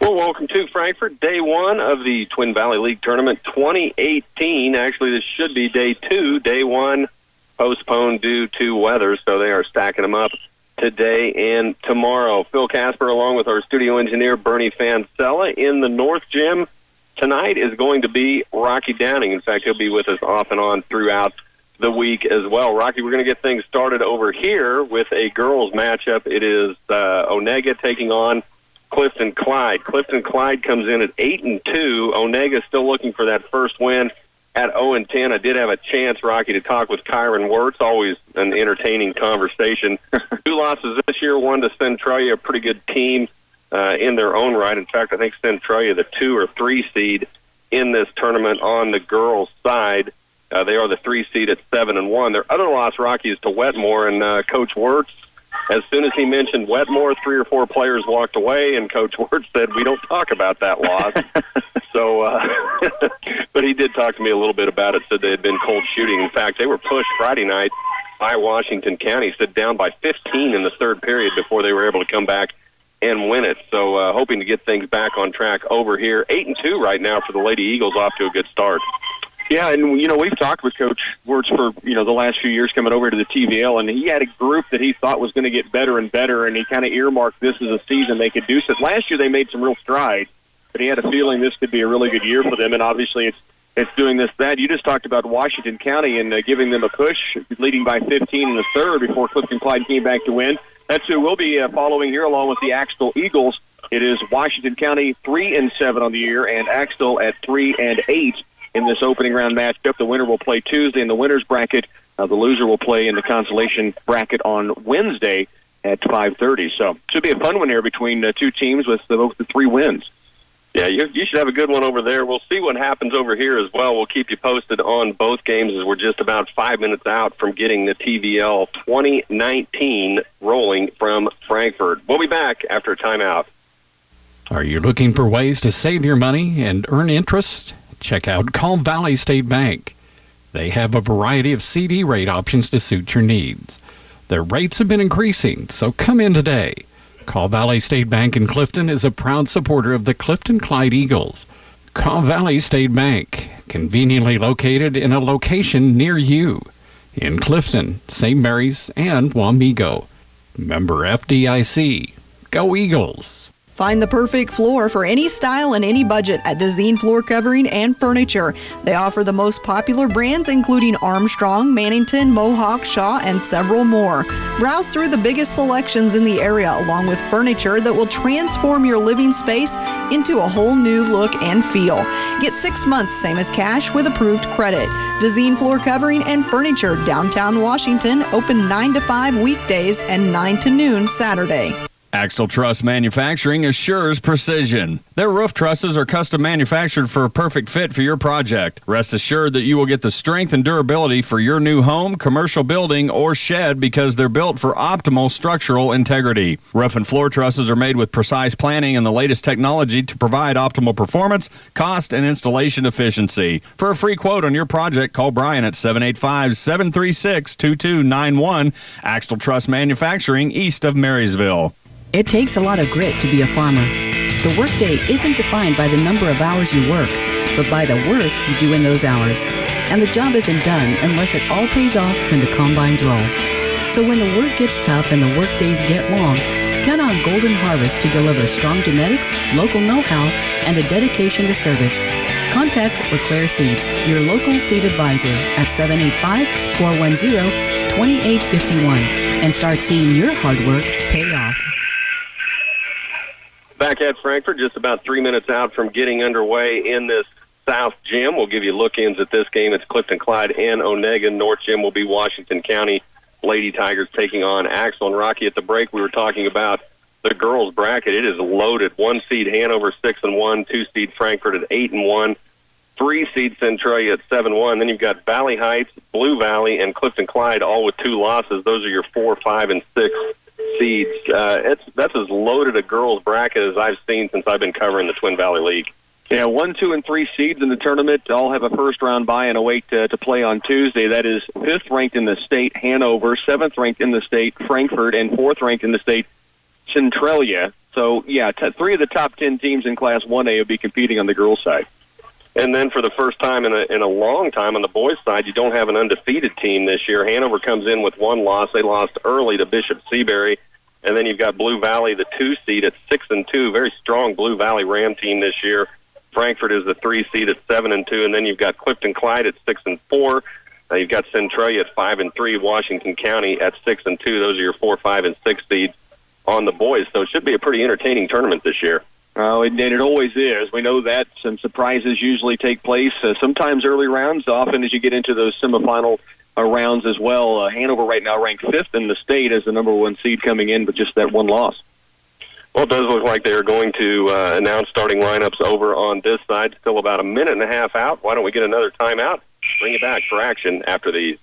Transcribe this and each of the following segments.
Well, welcome to Frankfort, day one of the Twin Valley League Tournament 2018. Actually, this should be day two. Day one postponed due to weather, so they are stacking them up today and tomorrow. Phil Casper, along with our studio engineer, Bernie Fancella, in the North Gym. Tonight is going to be Rocky Downing. In fact, he'll be with us off and on throughout the week as well. Rocky, we're going to get things started over here with a girls matchup. It is Onaga taking on Clifton Clyde. Clifton Clyde comes in at 8-2. Onaga still looking for that first win at 0-10. I did have a chance, Rocky, to talk with Kyron Wirtz. Always an entertaining conversation. 2 losses this year, one to Centralia, a pretty good team in their own right. In fact, I think Centralia, the 2 or 3 seed in this tournament on the girls' side. They are the 3 seed at 7-1. Their other loss, Rocky, is to Wetmore, and Coach Wirtz, as soon as he mentioned Wetmore, 3 or 4 players walked away, and Coach Wirtz said, we don't talk about that loss. But he did talk to me a little bit about it, said they had been cold shooting. In fact, they were pushed Friday night by Washington County, said down by 15 in the third period before they were able to come back and win it. So hoping to get things back on track over here. 8-2 right now for the Lady Eagles, off to a good start. Yeah, and, we've talked with Coach Wirtz for, the last few years coming over to the TVL, and he had a group that he thought was going to get better and better, and he kind of earmarked this as a season they could do so. Last year they made some real strides, but he had a feeling this could be a really good year for them, and obviously it's doing that. You just talked about Washington County and giving them a push, leading by 15 in the third before Clifton Clyde came back to win. That's who we'll be following here, along with the Axtell Eagles. It is Washington County 3-7 on the year, and Axtell at 3-8. In this opening round matchup. The winner will play Tuesday in the winner's bracket. The loser will play in the consolation bracket on Wednesday at 5:30. So should be a fun one here between 2 teams with both the 3 wins. Yeah, you should have a good one over there. We'll see what happens over here as well. We'll keep you posted on both games as we're just about 5 minutes out from getting the TVL 2019 rolling from Frankfort. We'll be back after a timeout. Are you looking for ways to save your money and earn interest? Check out Call Valley State Bank. They have a variety of CD rate options to suit your needs. Their rates have been increasing, so come in today. Call Valley State Bank in Clifton is a proud supporter of the Clifton Clyde Eagles. Call Valley State Bank, conveniently located in a location near you in Clifton, St. Mary's, and Wamego. Member FDIC. Go Eagles! Find the perfect floor for any style and any budget at Dezeen Floor Covering and Furniture. They offer the most popular brands including Armstrong, Mannington, Mohawk, Shaw, and several more. Browse through the biggest selections in the area along with furniture that will transform your living space into a whole new look and feel. Get 6 months, same as cash, with approved credit. Dezeen Floor Covering and Furniture, downtown Washington, open 9 to 5 weekdays and 9 to noon Saturday. Axtell Truss Manufacturing assures precision. Their roof trusses are custom manufactured for a perfect fit for your project. Rest assured that you will get the strength and durability for your new home, commercial building, or shed because they're built for optimal structural integrity. Roof and floor trusses are made with precise planning and the latest technology to provide optimal performance, cost, and installation efficiency. For a free quote on your project, call Brian at 785-736-2291. Axtell Truss Manufacturing, east of Marysville. It takes a lot of grit to be a farmer. The workday isn't defined by the number of hours you work, but by the work you do in those hours. And the job isn't done unless it all pays off when the combines roll. So when the work gets tough and the work days get long, count on Golden Harvest to deliver strong genetics, local know-how, and a dedication to service. Contact LeClaire Seeds, your local seed advisor, at 785-410-2851 and start seeing your hard work pay off. Back at Frankfort, just about 3 minutes out from getting underway in this South Gym. We'll give you look-ins at this game. It's Clifton Clyde and Onaga. North Gym will be Washington County Lady Tigers taking on Axtell. And Rocky, at the break, we were talking about the girls' bracket. It is loaded. 1 seed Hanover 6-1, 2 seed Frankfort at 8-1, 3 seed Centralia at 7-1. Then you've got Valley Heights, Blue Valley, and Clifton Clyde all with 2 losses. Those are your 4, 5, and 6 seeds. That's as loaded a girls' bracket as I've seen since I've been covering the Twin Valley League. Yeah, 1, 2, and 3 seeds in the tournament all have a first-round bye and await to play on Tuesday. That is 5th ranked in the state, Hanover, 7th ranked in the state, Frankfort, and 4th ranked in the state, Centralia. So, yeah, 3 of the top 10 teams in Class 1A will be competing on the girls' side. And then for the first time in a long time on the boys' side, you don't have an undefeated team this year. Hanover comes in with 1 loss. They lost early to Bishop Seabury. And then you've got Blue Valley, the 2 seed at 6-2. Very strong Blue Valley Ram team this year. Frankfort is the 3 seed at 7-2. And then you've got Clifton Clyde at 6-4. You've got Centralia at 5-3. Washington County at 6-2. Those are your 4, 5, and 6 seeds on the boys. So it should be a pretty entertaining tournament this year. Oh, and it always is. We know that some surprises usually take place, sometimes early rounds, often as you get into those semifinal rounds as well. Hanover right now ranked 5th in the state as the number 1 seed coming in, but just that 1 loss. Well, it does look like they are going to announce starting lineups over on this side. Still about a minute and a half out. Why don't we get another timeout? Bring it back for action after these.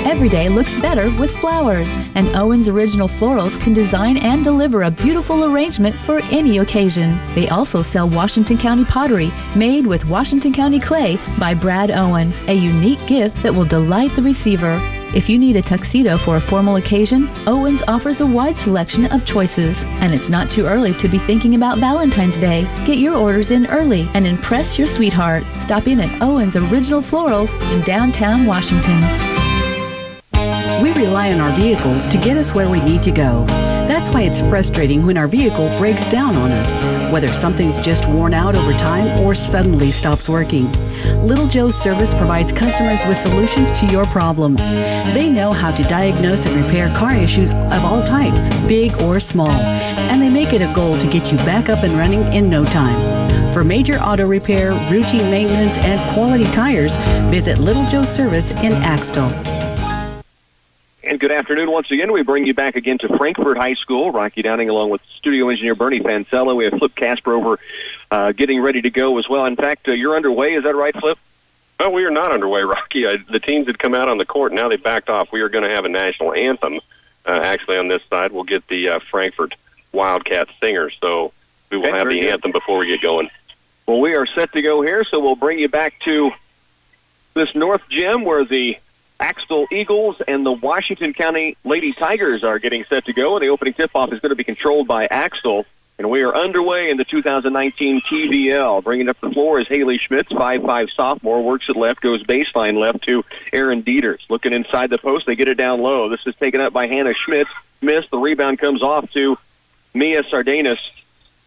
Every day looks better with flowers, and Owens Original Florals can design and deliver a beautiful arrangement for any occasion. They also sell Washington County pottery made with Washington County clay by Brad Owen, a unique gift that will delight the receiver. If you need a tuxedo for a formal occasion, Owens offers a wide selection of choices, and it's not too early to be thinking about Valentine's Day. Get your orders in early and impress your sweetheart. Stop in at Owens Original Florals in downtown Washington. We rely on our vehicles to get us where we need to go. That's why it's frustrating when our vehicle breaks down on us, whether something's just worn out over time or suddenly stops working. Little Joe's Service provides customers with solutions to your problems. They know how to diagnose and repair car issues of all types, big or small, and they make it a goal to get you back up and running in no time. For major auto repair, routine maintenance, and quality tires, visit Little Joe's Service in Axtell. And good afternoon once again. We bring you back again to Frankfort High School. Rocky Downing along with studio engineer Bernie Fancella. We have Flip Casper over getting ready to go as well. In fact, you're underway. Is that right, Flip? No, we are not underway, Rocky. The teams had come out on the court. Now they backed off. We are going to have a national anthem. Actually, on this side, we'll get the Frankfort Wildcat Singers. So we will have the anthem before we get going. Well, we are set to go here, so we'll bring you back to this North Gym where the Axtell Eagles and the Washington County Lady Tigers are getting set to go, and the opening tip-off is going to be controlled by Axtell. And we are underway in the 2019 TVL. Bringing up the floor is Haley Schmitz, 5'5" sophomore, works it left, goes baseline left to Aaron Dieters. Looking inside the post, they get it down low. This is taken up by Hannah Schmitz. Missed. The rebound comes off to Mia Sardanis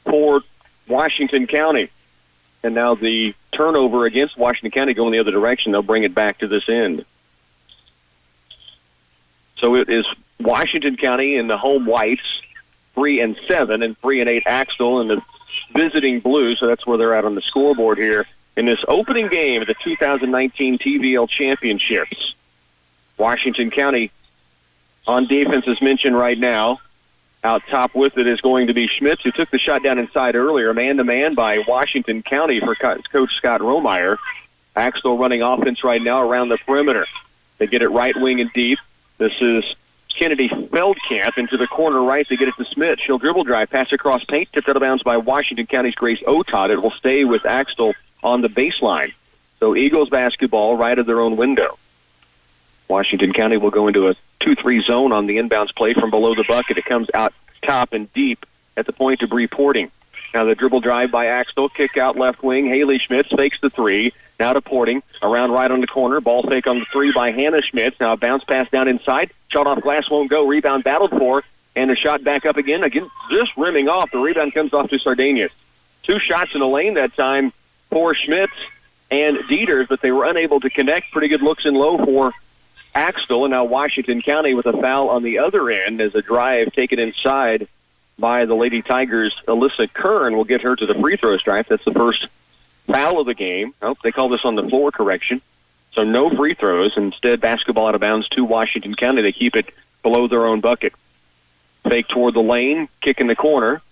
for Washington County. And now the turnover against Washington County going the other direction. They'll bring it back to this end. So it is Washington County in the home whites, 3-7, and 3-8 Axtell in the visiting blues. So that's where they're at on the scoreboard here in this opening game of the 2019 TVL Championships. Washington County on defense, as mentioned right now. Out top with it is going to be Schmitz, who took the shot down inside earlier. Man-to-man by Washington County for Coach Scott Romeyer. Axtell running offense right now around the perimeter. They get it right wing and deep. This is Kennedy Feldkamp into the corner right. They get it to Smith. She'll dribble drive, pass across paint, tipped out of bounds by Washington County's Grace Otot. It will stay with Axtell on the baseline. So Eagles basketball right of their own window. Washington County will go into a 2-3 zone on the inbounds play from below the bucket. It comes out top and deep at the point to Bree Porting. Now the dribble drive by Axtell, kick out left wing. Haley Schmitz fakes the three. Now to Porting, around right on the corner. Ball fake on the three by Hannah Schmitz. Now a bounce pass down inside. Shot off glass won't go. Rebound battled for. And a shot back up again. Again, just rimming off. The rebound comes off to Sardanius. 2 shots in the lane that time for Schmitz and Dieters, but they were unable to connect. Pretty good looks in low for Axtell. And now Washington County with a foul on the other end as a drive taken inside by the Lady Tigers. Alyssa Kern will get her to the free throw stripe. That's the first foul of the game. Oh, they call this on the floor correction. So no free throws. Instead, basketball out of bounds to Washington County. They keep it below their own bucket. Fake toward the lane, kick in the corner.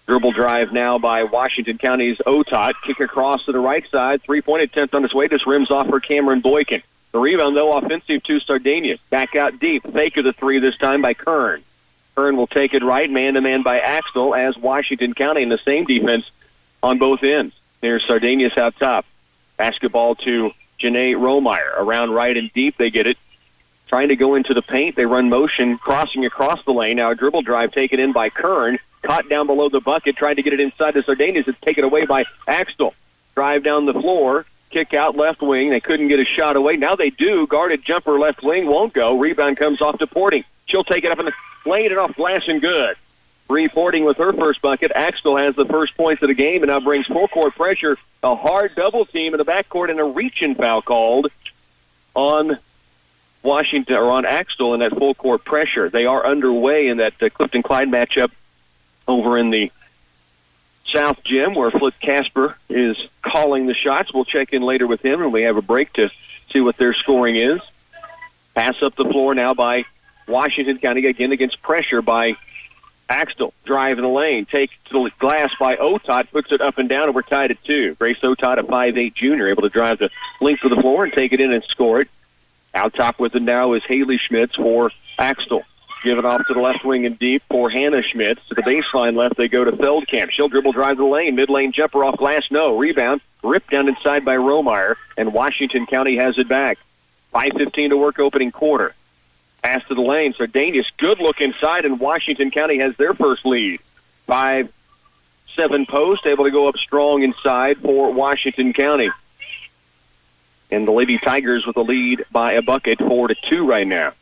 Dribble drive now by Washington County's Otot. Kick across to the right side. Three-point attempt on its way. Just rims off for Cameron Boykin. The rebound, though, offensive to Sardanius. Back out deep. Fake of the three this time by Kern. Kern will take it right, man-to-man by Axtell as Washington County in the same defense on both ends. There's Sardanius out top. Basketball to Janae Romeyer. Around right and deep, they get it. Trying to go into the paint. They run motion, crossing across the lane. Now a dribble drive taken in by Kern. caught down below the bucket, tried to get it inside the Sardinians. It's taken away by Axtell. Drive down the floor, kick out left wing. They couldn't get a shot away. Now they do. Guarded jumper left wing, won't go. Rebound comes off to Porting. She'll take it up in the lane and off glass and good. Bree Porting with her first bucket. Axtell has the first points of the game and now brings full court pressure. A hard double team in the backcourt and a reach-in foul called on Washington or on Axtell in that full court pressure. They are underway in that Clifton Clyde matchup over in the South Gym where Flip Casper is calling the shots. We'll check in later with him and we have a break to see what their scoring is. Pass up the floor now by Washington County again against pressure by Axtell. Drive in the lane. Take to the glass by Otot. Puts it up and down and we're tied at 2. Grace Otot, a 5'8 junior, able to drive the length of the floor and take it in and score it. Out top with it now is Haley Schmitz for Axtell. Give it off to the left wing and deep for Hannah Schmitz. To the baseline left, they go to Feldkamp. She'll dribble, drive the lane. Mid-lane jumper off glass, no. Rebound, ripped down inside by Romeyer, and Washington County has it back. 5:15 to work opening quarter. Pass to the lane. Sardinius, good look inside, and Washington County has their first lead. 5-7 post, able to go up strong inside for Washington County. And the Lady Tigers with a lead by a bucket, 4-2 right now.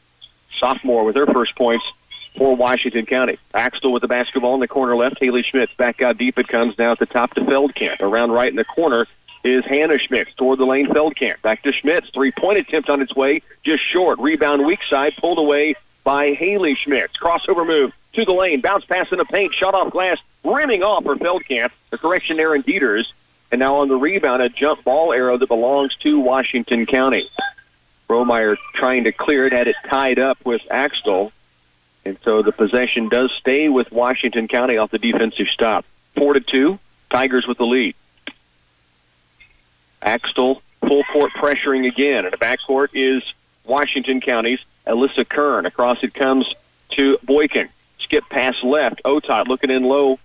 Sophomore with her first points for Washington County. Axtell with the basketball in the corner left. Haley Schmitz back out deep. It comes now at the top to Feldkamp. Around right in the corner is Hannah Schmitz toward the lane. Feldkamp back to Schmitz. 3-point attempt on its way, just short. Rebound weak side, pulled away by Haley Schmitz. Crossover move to the lane. Bounce pass in the paint. Shot off glass. Rimming off for Feldkamp. The correction there in Dieters. And now on the rebound, a jump ball arrow that belongs to Washington County. Romeyer trying to clear it, had it tied up with Axtell. And so the possession does stay with Washington County off the defensive stop. 4-2, Tigers with the lead. Axtell full court pressuring again. And the backcourt is Washington County's Alyssa Kern. Across it comes to Boykin. Skip pass left. Otot looking in low,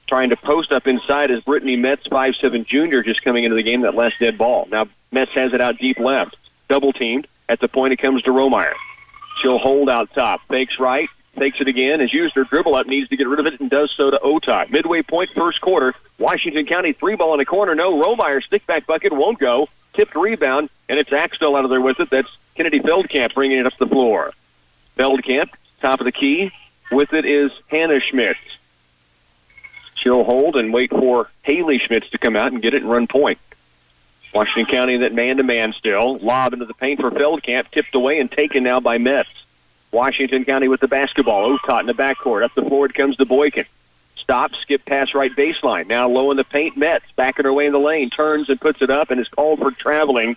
trying to post up inside as Brittany Metz, 5'7 junior, just coming into the game, that last dead ball. Now Metz has it out deep left. Double teamed. At the point, it comes to Romeyer. She'll hold out top. Fakes right. Fakes it again. Has used her dribble up. Needs to get rid of it and does so to Otot. Midway point, first quarter. Washington County 3-ball in the corner. No. Romeyer stick back bucket won't go. Tipped rebound, and it's Axtell out of there with it. That's Kennedy Feldkamp bringing it up the floor. Feldkamp, top of the key. With it is Hannah Schmitz. She'll hold and wait for Haley Schmitz to come out and get it and run point. Washington County that man-to-man still. Lob into the paint for Feldkamp. Tipped away and taken now by Metz. Washington County with the basketball. Otot in the backcourt. Up the floor it comes to Boykin. Stop, skip pass right baseline. Now low in the paint, Metz. Backing her way in the lane. Turns and puts it up and is called for traveling.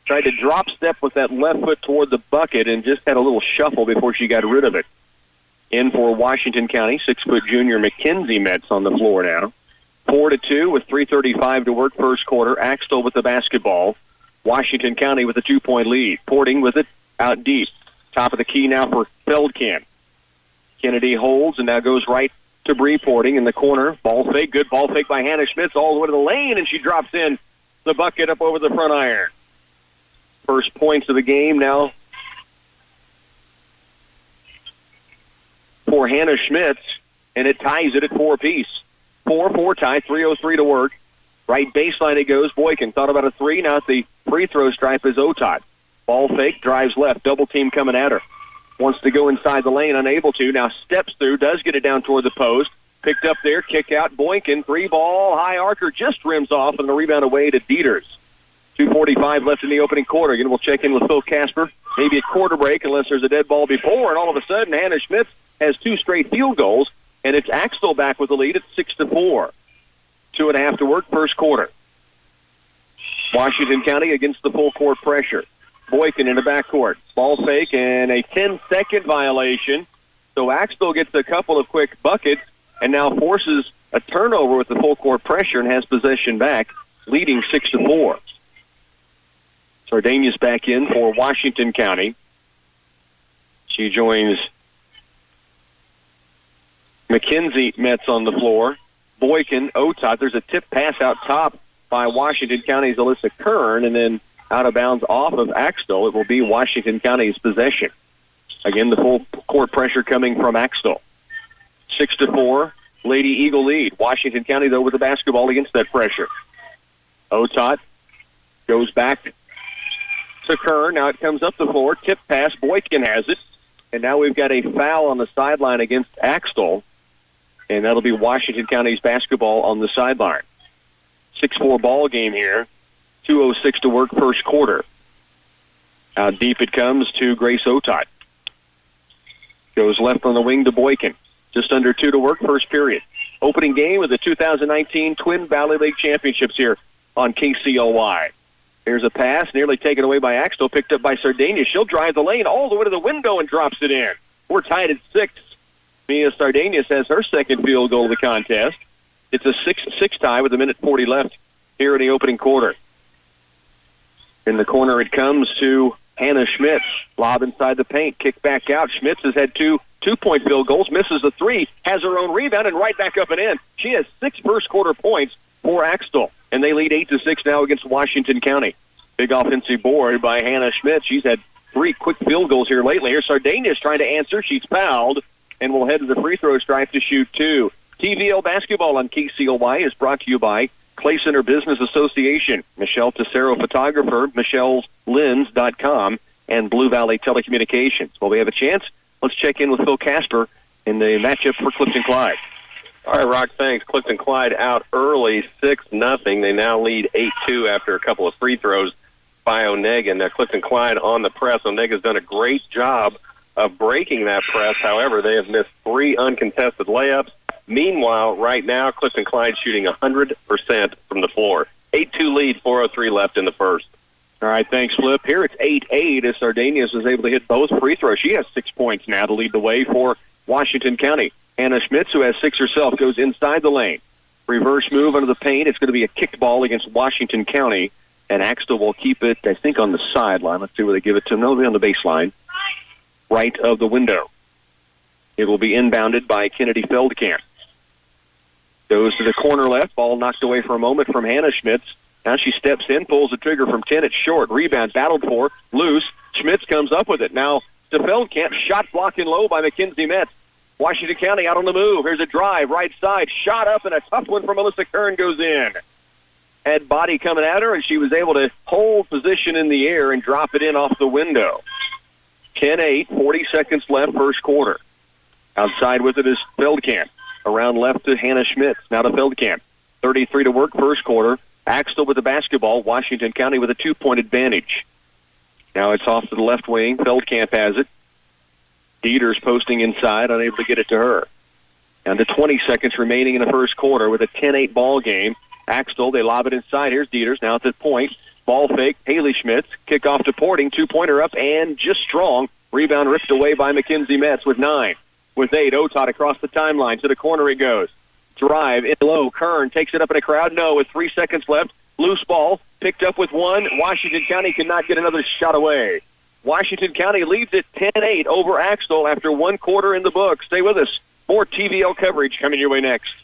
Tried to drop step with that left foot toward the bucket and just had a little shuffle before she got rid of it. In for Washington County, 6-foot junior Mackenzie Metz on the floor now. 4-2 with 3:35 to work first quarter. Axtell with the basketball. Washington County with a 2-point lead. Porting with it out deep. Top of the key now for Feldkamp. Kennedy holds and now goes right to Bree Porting in the corner. Ball fake. Good ball fake by Hannah Schmitz all the way to the lane, and she drops in the bucket up over the front iron. First points of the game now for Hannah Schmitz, and it ties it at 4-apiece. 4-4 tie, 3:03 to work. Right baseline it goes. Boykin thought about a three. Now at the free throw stripe is Otot. Ball fake, drives left. Double team coming at her. Wants to go inside the lane, unable to. Now steps through, does get it down toward the post. Picked up there, kick out. Boykin, 3-ball, high archer, just rims off, and the rebound away to Dieters. 2:45 left in the opening quarter. Again, we'll check in with Phil Casper. Maybe a quarter break unless there's a dead ball before, and all of a sudden Hannah Schmitz has 2 straight field goals, and it's Axtell back with the lead at 6-4. 2.5 to work, first quarter. Washington County against the full court pressure. Boykin in the backcourt. Ball fake and a 10-second violation. So Axtell gets a couple of quick buckets and now forces a turnover with the full court pressure and has possession back, leading 6-4. Sardinius back in for Washington County. She joins Mackenzie Metz on the floor. Boykin, Otot. There's a tip pass out top by Washington County's Alyssa Kern, and then out of bounds off of Axtell. It will be Washington County's possession. Again, the full court pressure coming from Axtell. 6-4, Lady Eagle lead. Washington County, though, with the basketball against that pressure. Otot goes back to Kern. Now it comes up the floor. Tip pass. Boykin has it. And now we've got a foul on the sideline against Axtell. And that'll be Washington County's basketball on the sideline. 6-4 ball game here. 2:06 to work first quarter. Out deep it comes to Grace Otot. Goes left on the wing to Boykin. Just under 2 to work first period. Opening game of the 2019 Twin Valley League Championships here on KCLY. Here's a pass nearly taken away by Axtell, picked up by Sardania. She'll drive the lane all the way to the window and drops it in. We're tied at 6. Mia Sardanius has her second field goal of the contest. It's a 6-6 tie with 1:40 left here in the opening quarter. In the corner it comes to Hannah Schmitz. Lob inside the paint, kick back out. Schmitz has had two-point field goals, misses the 3, has her own rebound, and right back up and in. She has 6 first-quarter points for Axtell, and they lead 8-6 now against Washington County. Big offensive board by Hannah Schmitz. She's had 3 quick field goals here lately. Here Sardania is trying to answer. She's fouled and will head to the free throw stripe to shoot 2. TVL basketball on KCLY is brought to you by Clay Center Business Association, Michelle Tessero Photographer, michellelens.com, and Blue Valley Telecommunications. Well, we have a chance. Let's check in with Phil Casper in the matchup for Clifton Clyde. All right, Rock, thanks. Clifton Clyde out early, 6-0. They now lead 8-2 after a couple of free throws by Onaga. Now, Clifton Clyde on the press. Onaga's done a great job of breaking that press. However, they have missed 3 uncontested layups. Meanwhile, right now, Clifton Clyde shooting 100% from the floor. 8-2 lead, 4:03 left in the first. All right, thanks, Flip. Here it's 8-8 as Sardanius is able to hit both free throws. She has 6 points now to lead the way for Washington County. Hannah Schmitz, who has 6 herself, goes inside the lane. Reverse move under the paint. It's going to be a kicked ball against Washington County, and Axtell will keep it, I think, on the sideline. Let's see where they give it to them. No, they'll be on the baseline, right of the window. It will be inbounded by Kennedy Feldkamp. Goes to the corner left. Ball knocked away for a moment from Hannah Schmitz. Now she steps in, pulls the trigger from 10. It's short. Rebound battled for. Loose. Schmitz comes up with it. Now to Feldkamp. Shot blocking low by Mackenzie Metz. Washington County out on the move. Here's a drive. Right side. Shot up, and a tough one from Melissa Kern goes in. Had body coming at her, and she was able to hold position in the air and drop it in off the window. 10-8, 40 seconds left, first quarter. Outside with it is Feldkamp. Around left to Hannah Schmitz. Now to Feldkamp. 33 to work, first quarter. Axtell with the basketball. Washington County with a 2-point advantage. Now it's off to the left wing. Feldkamp has it. Dieters posting inside, unable to get it to her. Down to 20 seconds remaining in the first quarter with a 10-8 ball game. Axtell, they lob it inside. Here's Dieters. Now at the point. Ball fake. Haley Schmitz. Kick off to Porting. 2-pointer up and just strong. Rebound ripped away by Mackenzie Metz with 9. With 8, Otot across the timeline. To the corner it goes. Drive in low. Kern takes it up in a crowd. No, with 3 seconds left. Loose ball. Picked up with 1. Washington County cannot get another shot away. Washington County leads it 10-8 over Axtell after 1 quarter in the book. Stay with us. More TVL coverage coming your way next.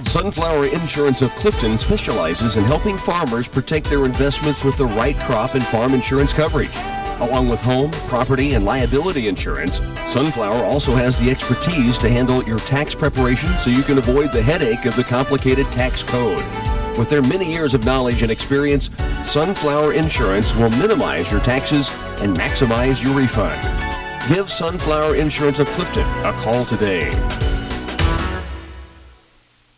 Sunflower Insurance of Clifton specializes in helping farmers protect their investments with the right crop and farm insurance coverage. Along with home, property, and liability insurance, Sunflower also has the expertise to handle your tax preparation so you can avoid the headache of the complicated tax code. With their many years of knowledge and experience, Sunflower Insurance will minimize your taxes and maximize your refund. Give Sunflower Insurance of Clifton a call today.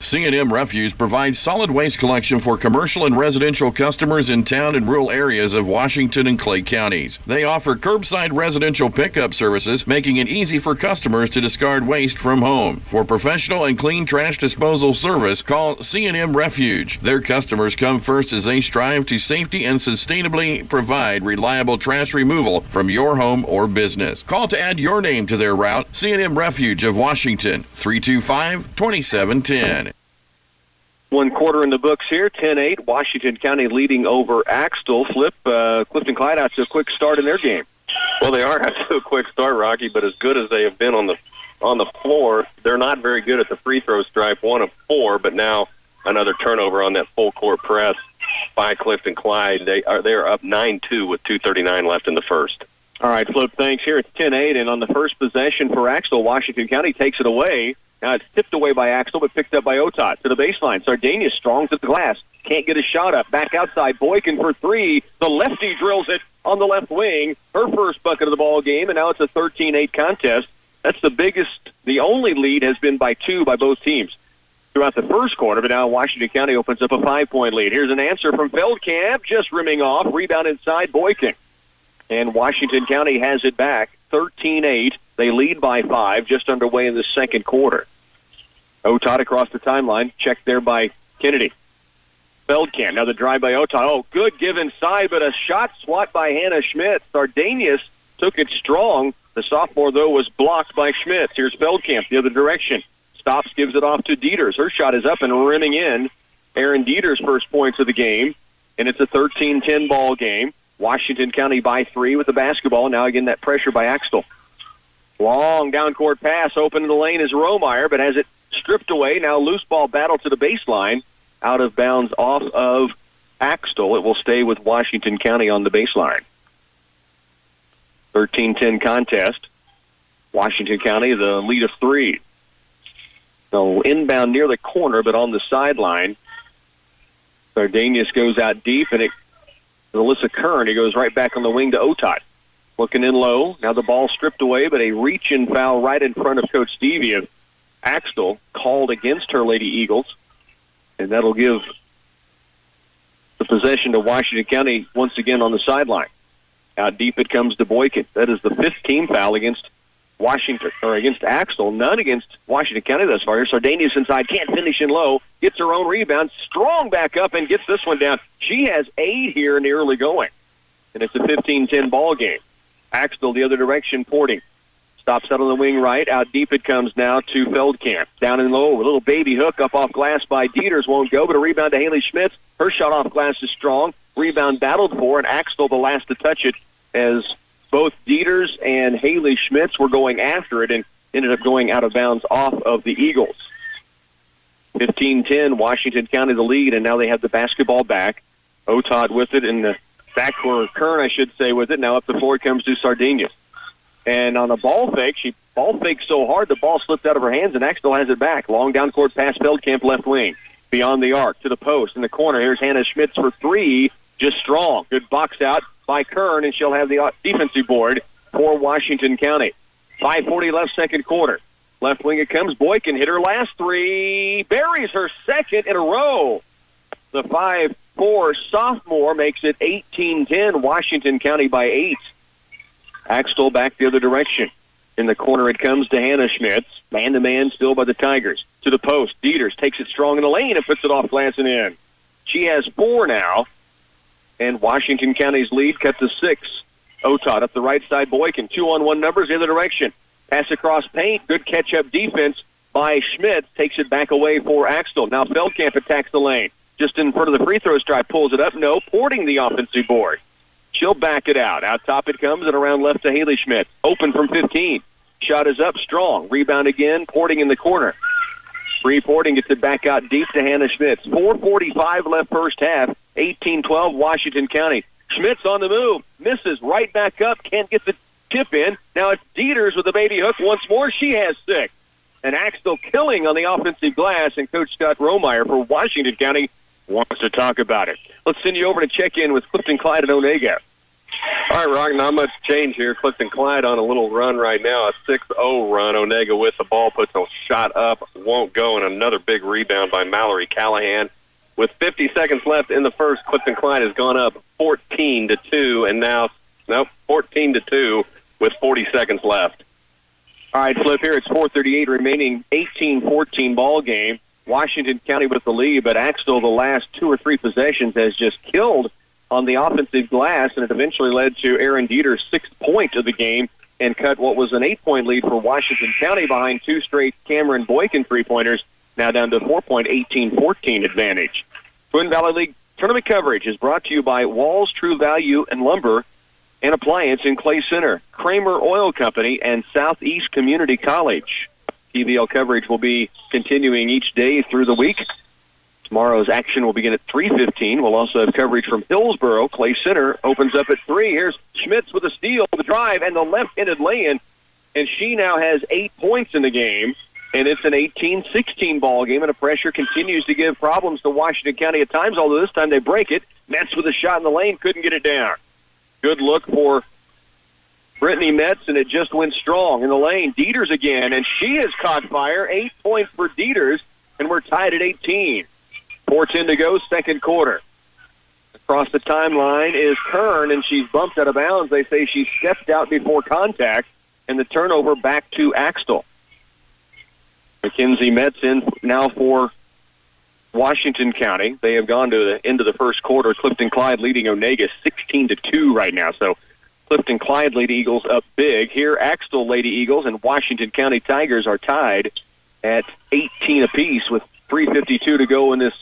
C&M Refuse provides solid waste collection for commercial and residential customers in town and rural areas of Washington and Clay counties. They offer curbside residential pickup services, making it easy for customers to discard waste from home. For professional and clean trash disposal service, call C&M Refuge. Their customers come first as they strive to safety and sustainably provide reliable trash removal from your home or business. Call to add your name to their route. C&M Refuge of Washington, 325-2710. 1 quarter in the books here, 10-8. Washington County leading over Axtell. Flip, Clifton Clyde out to a quick start in their game. Well, they are out to a quick start, Rocky, but as good as they have been on the floor, they're not very good at the free throw stripe. 1 of 4, but now another turnover on that full court press by Clifton Clyde. They are up 9-2 with 2:39 left in the first. All right, Flip, thanks. Here it's 10-8, and on the first possession for Axtell, Washington County takes it away. Now it's tipped away by Axtell, but picked up by Otot to the baseline. Sardania strong to the glass. Can't get a shot up. Back outside. Boykin for three. The lefty drills it on the left wing. Her first bucket of the ball game, and now it's a 13-8 contest. That's the biggest. The only lead has been by 2 by both teams throughout the first quarter, but now Washington County opens up a 5-point lead. Here's an answer from Feldkamp, just rimming off. Rebound inside Boykin. And Washington County has it back, 13-8. They lead by 5, just underway in the second quarter. Otot across the timeline, checked there by Kennedy. Feldkamp, now the drive by Otot. Oh, good give inside, but a shot swat by Hannah Schmitz. Sardanius took it strong. The sophomore, though, was blocked by Schmitz. Here's Feldkamp the other direction. Stops, gives it off to Dieters. Her shot is up and rimming in. Aaron Dieters' first points of the game, and it's a 13-10 ball game. Washington County by 3 with the basketball. Now again, that pressure by Axtell. Long down-court pass, open in the lane is Romeyer, but has it stripped away. Now loose ball battle to the baseline. Out of bounds off of Axtell. It will stay with Washington County on the baseline. 13-10 contest. Washington County, the lead of 3. So inbound near the corner, but on the sideline. Sardanius goes out deep, and Alyssa Kern, he goes right back on the wing to Otot. Looking in low. Now the ball stripped away, but a reach-in foul right in front of Coach Stevie of Axtell called against her Lady Eagles. And that'll give the possession to Washington County once again on the sideline. Out deep it comes to Boykin. That is the 5th team foul against Washington, or against Axtell. None against Washington County thus far. Sardanius inside, can't finish in low. Gets her own rebound. Strong back up and gets this one down. She has 8 here in the early going. And it's a 15-10 ball game. Axtell the other direction, Porting. Stops out on the wing right. Out deep it comes now to Feldkamp. Down and low. A little baby hook up off glass by Dieters. Won't go, but a rebound to Haley Schmitz. Her shot off glass is strong. Rebound battled for, and Axtell the last to touch it as both Dieters and Haley Schmitz were going after it and ended up going out of bounds off of the Eagles. 15-10, Washington County the lead, and now they have the basketball back. Otot with it in the backcourt. Kern, I should say, with it. Now up the floor comes to Sardinius. And on a ball fake, she ball faked so hard the ball slipped out of her hands, and Axtell has it back. Long down court pass, Feldkamp left wing. Beyond the arc to the post in the corner. Here's Hannah Schmitz for 3. Just strong. Good box out by Kern, and she'll have the defensive board for Washington County. 5:40 left, second quarter. Left wing it comes. Boykin hit her last 3. Buries her second in a row. The 5'4" sophomore makes it 18-10. Washington County by 8. Axtell back the other direction. In the corner it comes to Hannah Schmitz. Man-to-man still by the Tigers. To the post. Dieters takes it strong in the lane and puts it off glass and in. She has 4 now. And Washington County's lead cut to 6. Otot up the right side. Boykin. 2-on-1 numbers the other direction. Pass across paint. Good catch-up defense by Schmitz. Takes it back away for Axtell. Now Feldkamp attacks the lane. Just in front of the free throw stripe. Pulls it up. No. Porting the offensive board. She'll back it out. Out top it comes and around left to Haley Schmitz. Open from 15. Shot is up strong. Rebound again. Porting in the corner. Free Porting gets it back out deep to Hannah Schmitz. 4:45 left first half. 18-12 Washington County. Schmitz on the move. Misses right back up. Can't get the tip in. Now it's Dieters with the baby hook once more. She has 6. And Axtell killing on the offensive glass. And Coach Scott Romeyer for Washington County wants to talk about it. Let's send you over to check in with Clifton Clyde at Onaga. All right, Rock, not much change here. Clifton Clyde on a little run right now, a 6-0 run. Onaga with the ball, puts a shot up, won't go, and another big rebound by Mallory Callahan. With 50 seconds left in the first, Clifton Clyde has gone up 14-2, and now, 14-2 with 40 seconds left. All right, Flip, here it's 4:38 remaining, 18-14 ball game. Washington County with the lead, but Axtell the last 2 or 3 possessions has just killed on the offensive glass, and it eventually led to Aaron Dieter's 6th point of the game and cut what was an 8-point lead for Washington County behind 2 straight Cameron Boykin three-pointers, now down to a 4-point 18-14 advantage. Twin Valley League tournament coverage is brought to you by Walls True Value and Lumber and Appliance in Clay Center, Kramer Oil Company, and Southeast Community College. TVL coverage will be continuing each day through the week. Tomorrow's action will begin at 3:15. We'll also have coverage from Hillsboro. Clay Center opens up at 3. Here's Schmitz with a steal, the drive, and the left-handed lay-in. And she now has 8 points in the game. And it's an 18-16 ball game, and the pressure continues to give problems to Washington County at times, although this time they break it. Metz with a shot in the lane, couldn't get it down. Good look for Brittany Metz, and it just went strong in the lane. Dieters again, and she has caught fire. 8 points for Dieters, and we're tied at 18. 4:10 to go, second quarter. Across the timeline is Kern, and she's bumped out of bounds. They say she stepped out before contact, and the turnover back to Axtell. Mackenzie Metz in now for Washington County. They have gone to the end of the first quarter. Clifton Clyde leading Onaga 16-2 right now. So Clifton Clyde Lady Eagles up big. Here, Axtell Lady Eagles and Washington County Tigers are tied at 18 apiece with 3:52 to go in this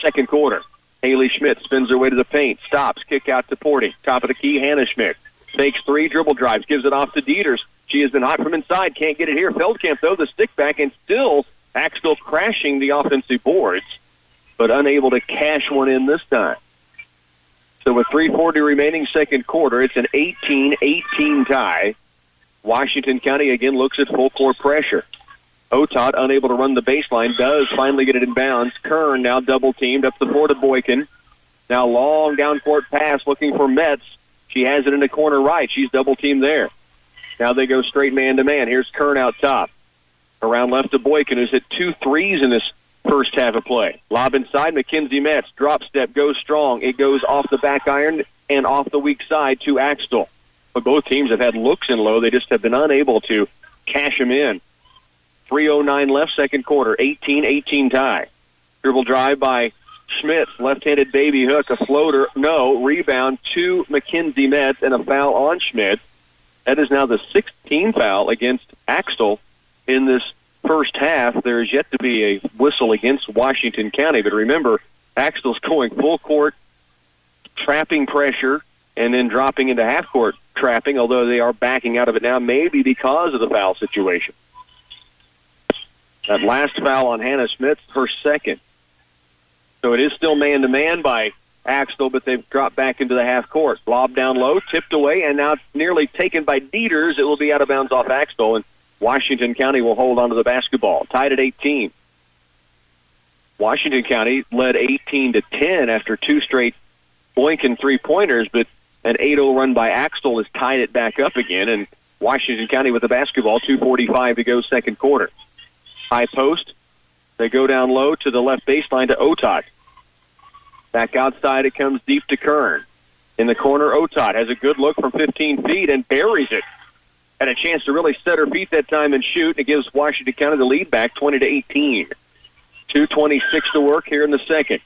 second quarter. Haley Schmidt spins her way to the paint, stops, kick out to Porty. Top of the key, Hannah Schmidt. Takes 3, dribble drives, gives it off to Dieters. She has been hot from inside, can't get it here. Feldkamp, though, the stick back, and still Axtell crashing the offensive boards, but unable to cash one in this time. So with 3:40 remaining second quarter, it's an 18-18 tie. Washington County again looks at full court pressure. Otot, unable to run the baseline, does finally get it in bounds. Kern now double-teamed up the floor to Boykin. Now long down-court pass looking for Metz. She has it in the corner right. She's double-teamed there. Now they go straight man-to-man. Here's Kern out top. Around left to Boykin, who's hit 2 threes in this first half of play. Lob inside, Mackenzie Metz. Drop step, goes strong. It goes off the back iron and off the weak side to Axtell. But both teams have had looks in low. They just have been unable to cash them in. 3:09 left, second quarter. 18-18 tie. Dribble drive by Schmidt. Left-handed baby hook, a floater. No. Rebound to Mackenzie Metz and a foul on Schmidt. That is now the 16th foul against Axtell in this first half. There is yet to be a whistle against Washington County. But remember, Axtell's going full court, trapping pressure, and then dropping into half-court trapping, although they are backing out of it now, maybe because of the foul situation. That last foul on Hannah Schmidt, her second. So it is still man-to-man by Axtell, but they've dropped back into the half court. Lob down low, tipped away, and now nearly taken by Dieters. It will be out of bounds off Axtell, and Washington County will hold on to the basketball. Tied at 18. Washington County led 18-10 after 2 straight Boykin three-pointers, but an 8-0 run by Axtell has tied it back up again, and Washington County with the basketball, 2:45 to go second quarter. High post. They go down low to the left baseline to Otot. Back outside, it comes deep to Kern. In the corner, Otot has a good look from 15 feet and buries it. Had a chance to really set her feet that time and shoot. It gives Washington County the lead back 20-18. 2:26 to work here in the second.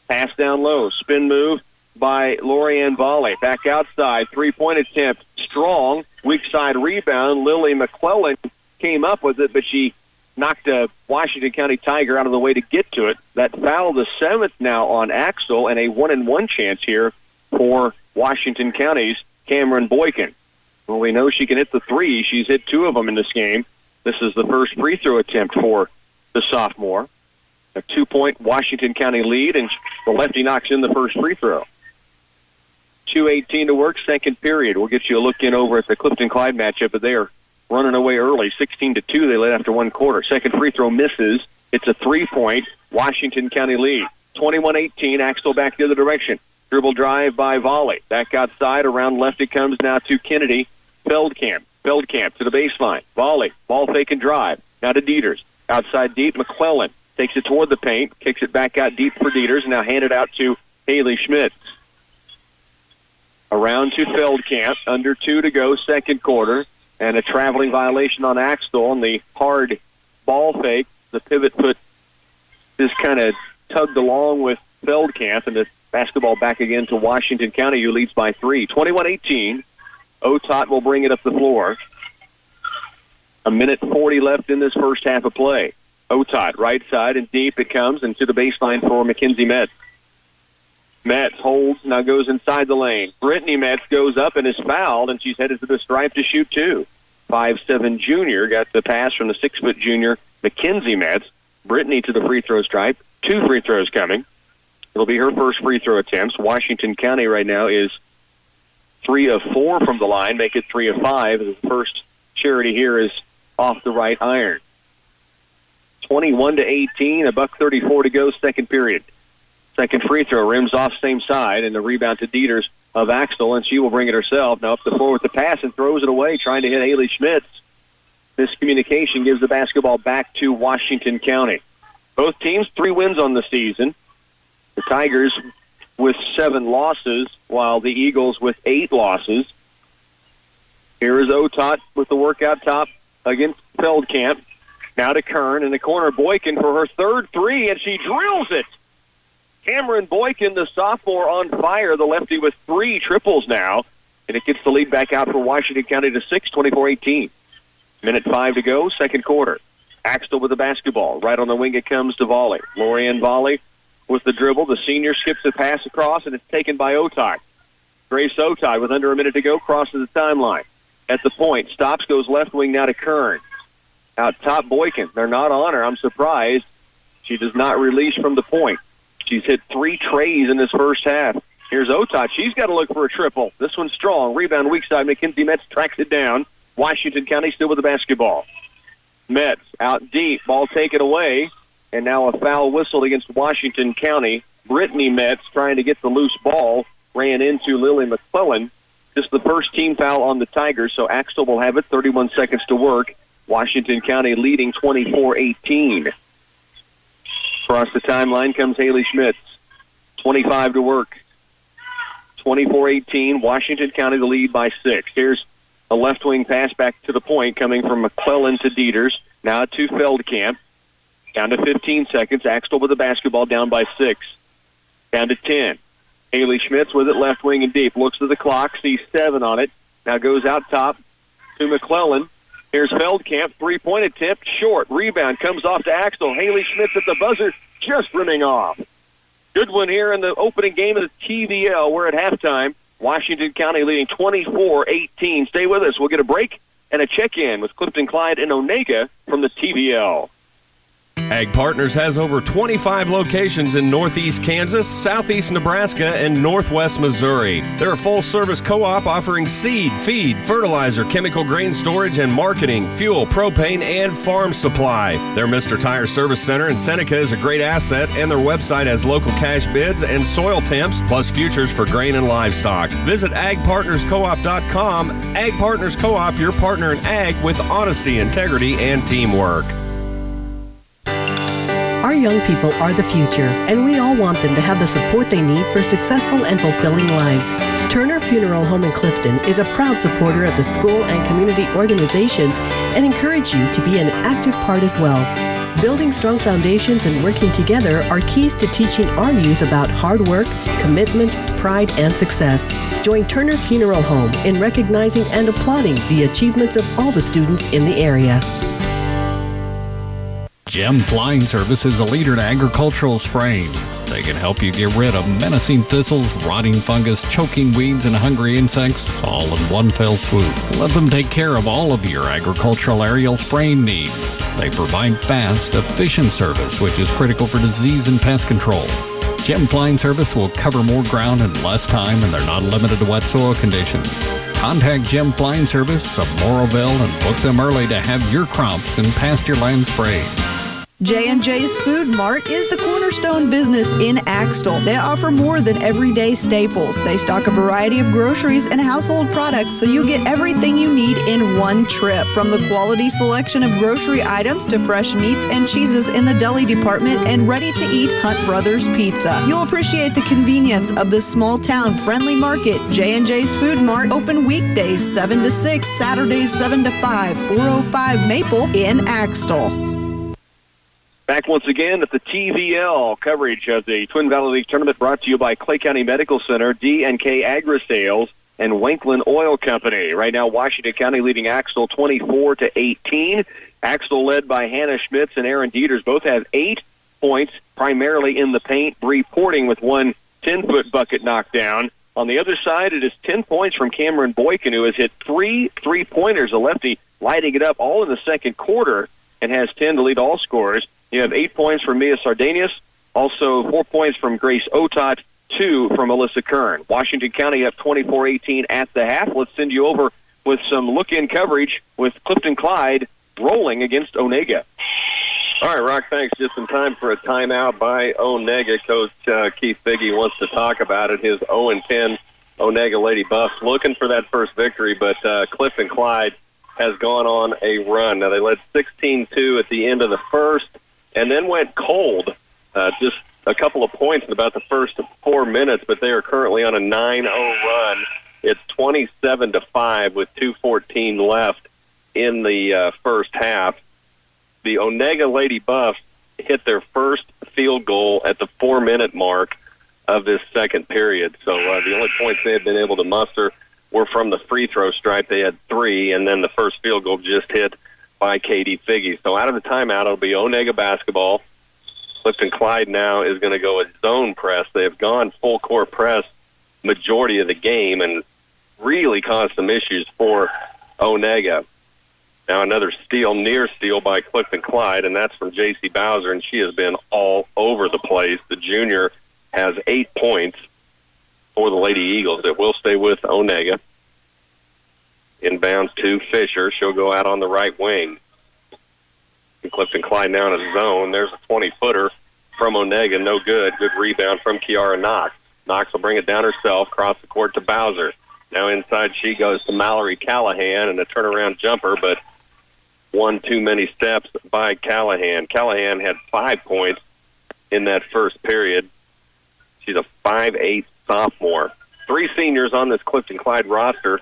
Pass down low. Spin move by Lorianne Volley. Back outside. Three-point attempt. Strong. Weak side rebound. Lily McClellan came up with it, but she knocked a Washington County Tiger out of the way to get to it. That foul, the 7th now on Axtell, and a 1-and-1 chance here for Washington County's Cameron Boykin. Well, we know she can hit the 3. She's hit 2 of them in this game. This is the first free throw attempt for the sophomore. A 2-point Washington County lead, and the lefty knocks in the first free throw. 2:18 to work, second period. We'll get you a look in over at the Clifton Clyde matchup, but they are running away early, 16-2. They led after one quarter. Second free throw misses. It's a 3-point Washington County lead. 21-18, Axtell back the other direction. Dribble drive by Volley. Back outside, around left it comes now to Kennedy. Feldkamp to the baseline. Volley, ball fake and drive. Now to Dieters. Outside deep, McClellan takes it toward the paint, kicks it back out deep for Dieters, and now handed out to Haley Schmidt. Around to Feldkamp, under 2 to go, second quarter. And a traveling violation on Axtell, and the hard ball fake. The pivot foot just kind of tugged along with Feldkamp, and the basketball back again to Washington County, who leads by 3. 21-18. Otot will bring it up the floor. 1:40 left in this first half of play. Otot, right side, and deep it comes, and to the baseline for Mackenzie Metz. Metz holds, now goes inside the lane. Brittany Metz goes up and is fouled, and she's headed to the stripe to shoot 2. 5'7" junior got the pass from the 6' junior Mackenzie Metz. Brittany to the free throw stripe. 2 free throws coming. It'll be her first free throw attempts. Washington County right now is 3 of 4 from the line, make it 3 of 5. The first charity here is off the right iron. 21-18, $1:34 to go, second period. Second free throw, rims off same side, and the rebound to Dieters of Axtell, and she will bring it herself. Now up the floor with the pass and throws it away, trying to hit Haley Schmitz. Miscommunication gives the basketball back to Washington County. Both teams 3 wins on the season. The Tigers with 7 losses, while the Eagles with 8 losses. Here is Otot with the workout top against Feldkamp. Now to Kern in the corner. Boykin for her third 3, and she drills it. Cameron Boykin, the sophomore, on fire. The lefty with 3 triples now, and it gets the lead back out for Washington County to 6, 24-18. Minute 5 to go, second quarter. Axtell with the basketball. Right on the wing it comes to Volley. Lorianne Volley with the dribble. The senior skips the pass across, and it's taken by Otai. Grace Otai with under a minute to go crosses the timeline. At the point, stops, goes left wing now to Kern. Out top, Boykin. They're not on her. I'm surprised. She does not release from the point. She's hit 3 trays in this first half. Here's Otot. She's got to look for a triple. This one's strong. Rebound weak side. Mackenzie Metz tracks it down. Washington County still with the basketball. Metz out deep. Ball taken away. And now a foul whistled against Washington County. Brittany Metz trying to get the loose ball. Ran into Lily McClellan. Just the first team foul on the Tigers, so Axtell will have it. 31 seconds to work. Washington County leading 24-18. Across the timeline comes Haley Schmitz. 25 to work. 24-18. Washington County the lead by 6. Here's a left wing pass back to the point coming from McClellan to Dieters. Now to Feldkamp. Down to 15 seconds. Axtell with the basketball down by 6. Down to 10. Haley Schmitz with it left wing and deep. Looks at the clock. Sees 7 on it. Now goes out top to McClellan. Here's Feldkamp, 3-point attempt, short. Rebound comes off to Axtell. Haley Schmitz at the buzzer, just rimming off. Good one here in the opening game of the TVL. We're at halftime. Washington County leading 24-18. Stay with us. We'll get a break and a check-in with Clifton Clyde and Onaga from the TVL. Ag Partners has over 25 locations in northeast Kansas, southeast Nebraska, and northwest Missouri. They're a full-service co-op offering seed, feed, fertilizer, chemical grain storage, and marketing, fuel, propane, and farm supply. Their Mr. Tire Service Center in Seneca is a great asset, and their website has local cash bids and soil temps, plus futures for grain and livestock. Visit agpartnerscoop.com. Ag Partners Co-op, your partner in ag with honesty, integrity, and teamwork. Our young people are the future, and we all want them to have the support they need for successful and fulfilling lives. Turner Funeral Home in Clifton is a proud supporter of the school and community organizations and encourage you to be an active part as well. Building strong foundations and working together are keys to teaching our youth about hard work, commitment, pride, and success. Join Turner Funeral Home in recognizing and applauding the achievements of all the students in the area. Gem Flying Service is a leader in agricultural spraying. They can help you get rid of menacing thistles, rotting fungus, choking weeds, and hungry insects all in one fell swoop. Let them take care of all of your agricultural aerial spraying needs. They provide fast, efficient service, which is critical for disease and pest control. Gem Flying Service will cover more ground in less time, and they're not limited to wet soil conditions. Contact Gem Flying Service of Morrowville and book them early to have your crops and pasture land sprayed. J&J's Food Mart is the cornerstone business in Axtell. They offer more than everyday staples. They stock a variety of groceries and household products so you get everything you need in one trip. From the quality selection of grocery items to fresh meats and cheeses in the deli department and ready-to-eat Hunt Brothers Pizza. You'll appreciate the convenience of this small-town friendly market. J&J's Food Mart open weekdays 7 to 6, Saturdays 7 to 5, 405 Maple in Axtell. Back once again at the TVL coverage of the Twin Valley League Tournament brought to you by Clay County Medical Center, D&K Agri-Sales, and Wanklin Oil Company. Right now, Washington County leading Axtell 24-18. Axtell led by Hannah Schmitz and Aaron Dieters. Both have 8 points, primarily in the paint. Bree Porting with one 10-foot bucket knocked down. On the other side, it is 10 points from Cameron Boykin, who has hit 3 3-pointers, a lefty, lighting it up all in the second quarter, and has 10 to lead all scorers. You have 8 points from Mia Sardanius, also 4 points from Grace Otot, 2 from Alyssa Kern. Washington County up 24-18 at the half. Let's send you over with some look-in coverage with Clifton Clyde rolling against Onaga. All right, Rock, thanks. Just in time for a timeout by Onaga. Coach Keith Figge wants to talk about it. His 0-10 Onaga Lady Buffs looking for that first victory, but Clifton Clyde has gone on a run. Now, they led 16-2 at the end of the first and then went cold, just a couple of points in about the first 4 minutes, but they are currently on a 9-0 run. It's 27-5 with 2:14 left in the first half. The Onaga Lady Buffs hit their first field goal at the 4-minute mark of this second period. So the only points they had been able to muster were from the free throw stripe. They had 3, and then the first field goal just hit by Katie Figge. So out of the timeout, it'll be Onaga basketball. Clifton Clyde now is going to go a zone press. They have gone full court press majority of the game and really caused some issues for Onaga. Now another steal, near steal by Clifton Clyde, and that's from J.C. Bowser, and she has been all over the place. The junior has 8 points for the Lady Eagles. It will stay with Onaga. Inbounds to Fisher. She'll go out on the right wing. And Clifton Clyde now in a zone. There's a 20-footer from Onaga. No good. Good rebound from Kiara Knox. Knox will bring it down herself, cross the court to Bowser. Now inside she goes to Mallory Callahan, and a turnaround jumper, but one too many steps by Callahan. Callahan had 5 points in that first period. She's a 5'8" sophomore. 3 seniors on this Clifton Clyde roster.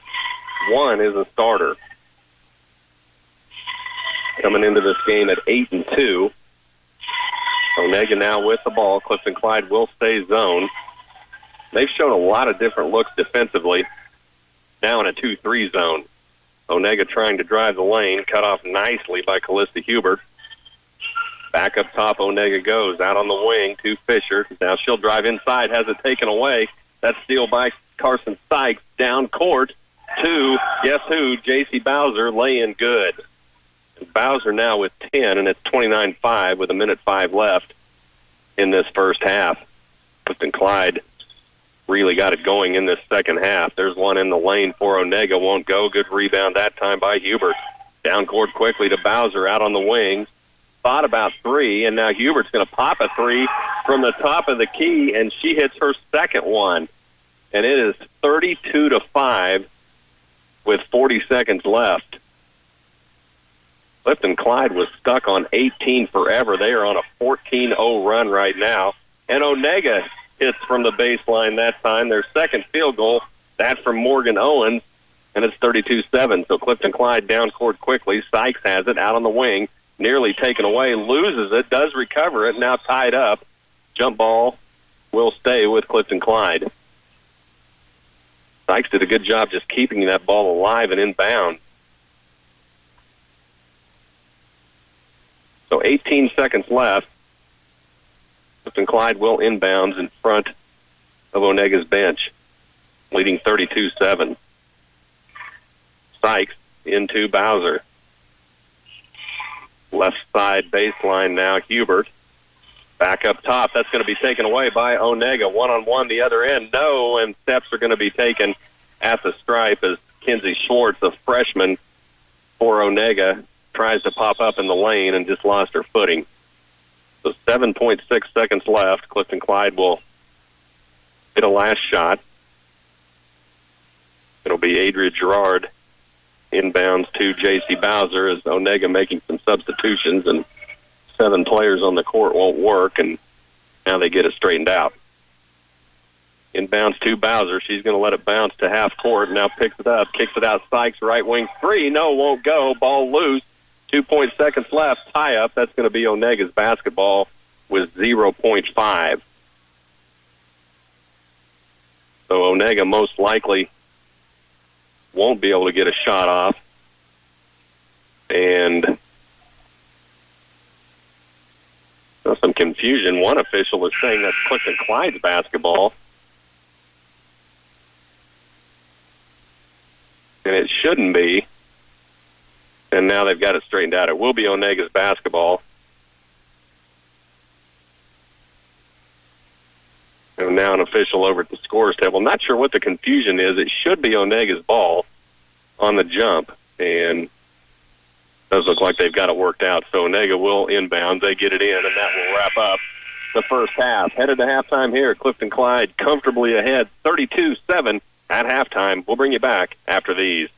1 is a starter. Coming into this game at 8-2. Onaga now with the ball. Clifton Clyde will stay zone. They've shown a lot of different looks defensively. Now in a 2-3 zone. Onaga trying to drive the lane, cut off nicely by Callista Hubert. Back up top, Onaga goes out on the wing to Fisher. Now she'll drive inside, has it taken away. That's steal by Carson Sykes. Down court to, guess who, J.C. Bowser, lay-in good. And Bowser now with 10, and it's 29-5 with 1:05 left in this first half. Clifton Clyde really got it going in this second half. There's one in the lane for Onaga. Won't go. Good rebound that time by Hubert. Down court quickly to Bowser out on the wing. Thought about 3, and now Hubert's going to pop a 3 from the top of the key, and she hits her second one. And it is 32-5 with 40 seconds left. Clifton Clyde was stuck on 18 forever. They are on a 14-0 run right now. And Onaga hits from the baseline that time. Their second field goal, that from Morgan Owens, and it's 32-7. So Clifton Clyde down court quickly. Sykes has it out on the wing, nearly taken away, loses it, does recover it, now tied up. Jump ball will stay with Clifton Clyde. Sykes did a good job just keeping that ball alive and inbound. So 18 seconds left. Clifton Clyde will inbounds in front of Onaga's bench, leading 32-7. Sykes into Bowser. Left side baseline now, Hubert. Back up top. That's going to be taken away by Onaga. One-on-one the other end. No, and steps are going to be taken at the stripe as Kinsey Schwartz, a freshman for Onaga, tries to pop up in the lane and just lost her footing. So 7.6 seconds left. Clifton Clyde will hit a last shot. It'll be Adria Gerard inbounds to J.C. Bowser as Onaga making some substitutions, and 7 players on the court won't work, and now they get it straightened out. Inbounds to Bowser. She's going to let it bounce to half court. Now picks it up, kicks it out. Sykes, right wing 3. No, won't go. Ball loose. 2 seconds left. Tie up. That's going to be Onaga's basketball with 0.5. So Onaga most likely won't be able to get a shot off. And some confusion. One official is saying that's Clifton Clyde's basketball. And it shouldn't be. And now they've got it straightened out. It will be Onaga's basketball. And now an official over at the scores table. I'm not sure what the confusion is. It should be Onaga's ball on the jump. And Does look like they've got it worked out. So Onaga will inbound. They get it in, and that will wrap up the first half. Headed to halftime here. Clifton Clyde comfortably ahead, 32-7 at halftime. We'll bring you back after these.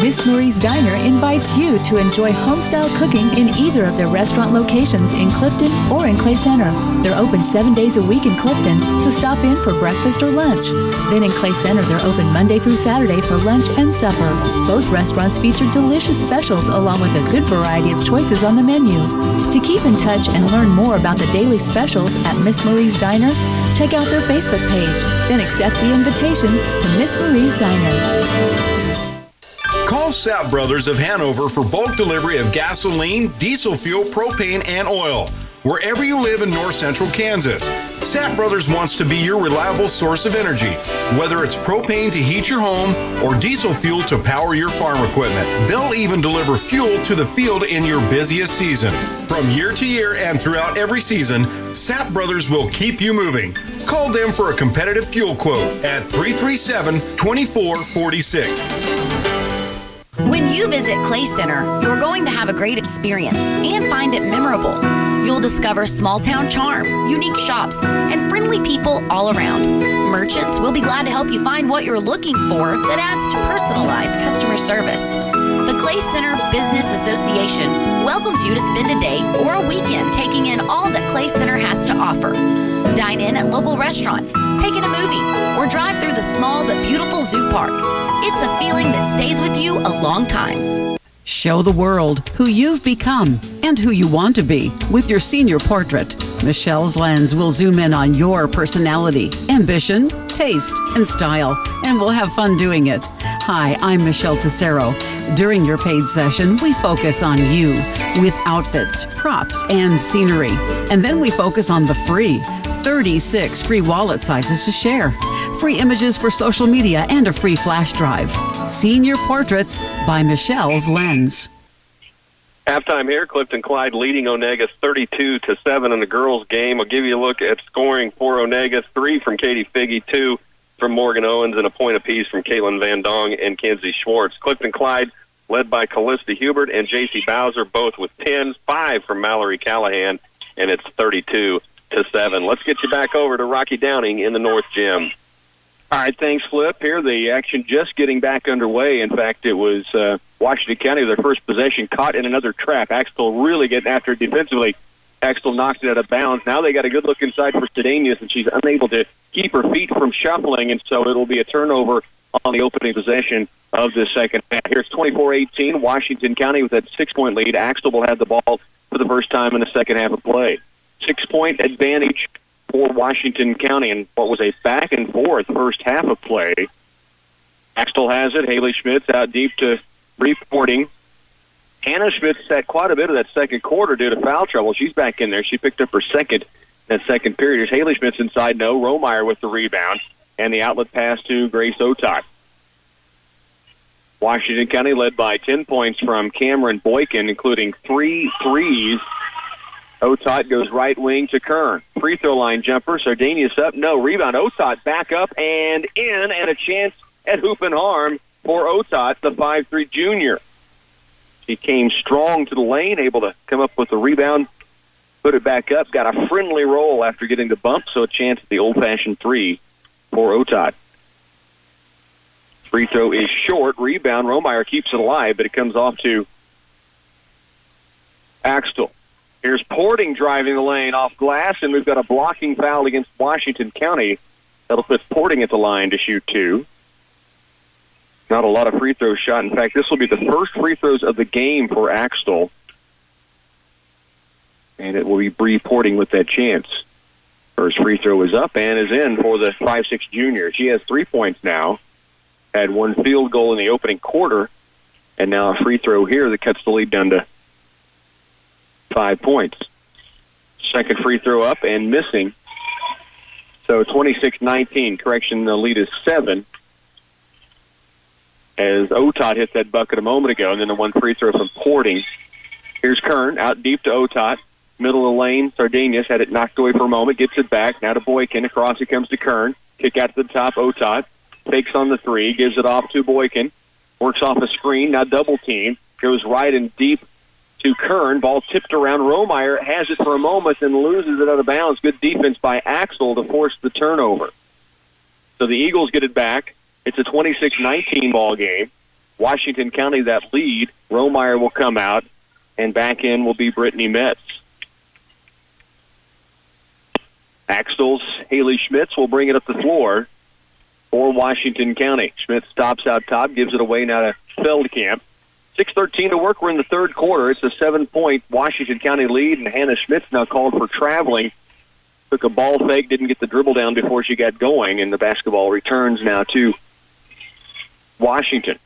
Miss Marie's Diner invites you to enjoy home-style cooking in either of their restaurant locations in Clifton or in Clay Center. They're open 7 days a week in Clifton, so stop in for breakfast or lunch. Then in Clay Center, they're open Monday through Saturday for lunch and supper. Both restaurants feature delicious specials along with a good variety of choices on the menu. To keep in touch and learn more about the daily specials at Miss Marie's Diner, check out their Facebook page, then accept the invitation to Miss Marie's Diner. Call Sapp Brothers of Hanover for bulk delivery of gasoline, diesel fuel, propane, and oil. Wherever you live in north central Kansas, Sapp Brothers wants to be your reliable source of energy. Whether it's propane to heat your home or diesel fuel to power your farm equipment, they'll even deliver fuel to the field in your busiest season. From year to year and throughout every season, Sapp Brothers will keep you moving. Call them for a competitive fuel quote at 337-2446. When you visit Clay Center, you're going to have a great experience and find it memorable. You'll discover small-town charm, unique shops, and friendly people all around. Merchants will be glad to help you find what you're looking for that adds to personalized customer service. The Clay Center Business Association welcomes you to spend a day or a weekend taking in all that Clay Center has to offer. Dine in at local restaurants, take in a movie, or drive through the small but beautiful zoo park. It's a feeling that stays with you a long time. Show the world who you've become and who you want to be with your senior portrait. Michelle's Lens will zoom in on your personality, ambition, taste, and style, and we'll have fun doing it. Hi, I'm Michelle Tessero. During your paid session, we focus on you with outfits, props, and scenery. And then we focus on the free. 36 free wallet sizes to share, free images for social media, and a free flash drive. Senior Portraits by Michelle's Lens. Halftime here, Clifton Clyde leading Onaga 32-7 in the girls' game. I'll give you a look at scoring for Onaga. 3 from Katie Figge, 2 from Morgan Owens, and a point apiece from Caitlin Van Dong and Kenzie Schwartz. Clifton Clyde led by Callista Hubert and J.C. Bowser, both with 10s, 5 from Mallory Callahan, and it's 32-7. Let's get you back over to Rocky Downing in the North Gym. All right, thanks, Flip. Here, the action just getting back underway. In fact, it was Washington County, their first possession, caught in another trap. Axtell really getting after it defensively. Axtell knocks it out of bounds. Now they got a good look inside for Sedanius, and she's unable to keep her feet from shuffling, and so it'll be a turnover on the opening possession of the second half. Here's 24-18, Washington County with that 6-point lead. Axtell will have the ball for the first time in the second half of play. 6-point advantage for Washington County in what was a back-and-forth first half of play. Axtell has it. Haley Schmitz out deep to reporting. Hannah Schmitz had quite a bit of that second quarter due to foul trouble. She's back in there. She picked up her second that second period. Here's Haley Schmitz inside. No. Romeyer with the rebound. And the outlet pass to Grace Otot. Washington County led by 10 points from Cameron Boykin, including 3 threes. Otot goes right wing to Kern. Free throw line jumper. Sardinius up. No. Rebound. Otot back up and in, and a chance at hoop and harm for Otot, the 5'3" junior. She came strong to the lane, able to come up with the rebound, put it back up, got a friendly roll after getting the bump, so a chance at the old-fashioned 3 for Otot. Free throw is short. Rebound. Romeyer keeps it alive, but it comes off to Axtell. Here's Porting driving the lane off glass, and we've got a blocking foul against Washington County. That'll put Porting at the line to shoot 2. Not a lot of free throws shot. In fact, this will be the first free throws of the game for Axtell. And it will be Bree Porting with that chance. First free throw is up and is in for the 5'6" junior. She has 3 points now. Had 1 field goal in the opening quarter, and now a free throw here that cuts the lead down to 5 points. Second free throw up and missing. So 26-19. Correction, the lead is 7. As Otot hit that bucket a moment ago, and then the 1 free throw from Porting. Here's Kern, out deep to Otot. Middle of the lane, Sardinius had it knocked away for a moment, gets it back. Now to Boykin. Across it comes to Kern. Kick out to the top, Otot. Takes on the 3, gives it off to Boykin. Works off a screen, now double team. goes right and deep to Kern. Ball tipped around. Romeyer has it for a moment and loses it out of bounds. Good defense by Axtell to force the turnover. So the Eagles get it back. It's a 26-19 ball game. Washington County that lead. Romeyer will come out, and back in will be Brittany Metz. Axtell's Haley Schmitz will bring it up the floor for Washington County. Schmitz stops out top, gives it away now to Feldkamp. 6:13 to work. We're in the third quarter. It's a 7-point Washington County lead, and Hannah Schmitz now called for traveling. Took a ball fake, didn't get the dribble down before she got going, and the basketball returns now to Washington.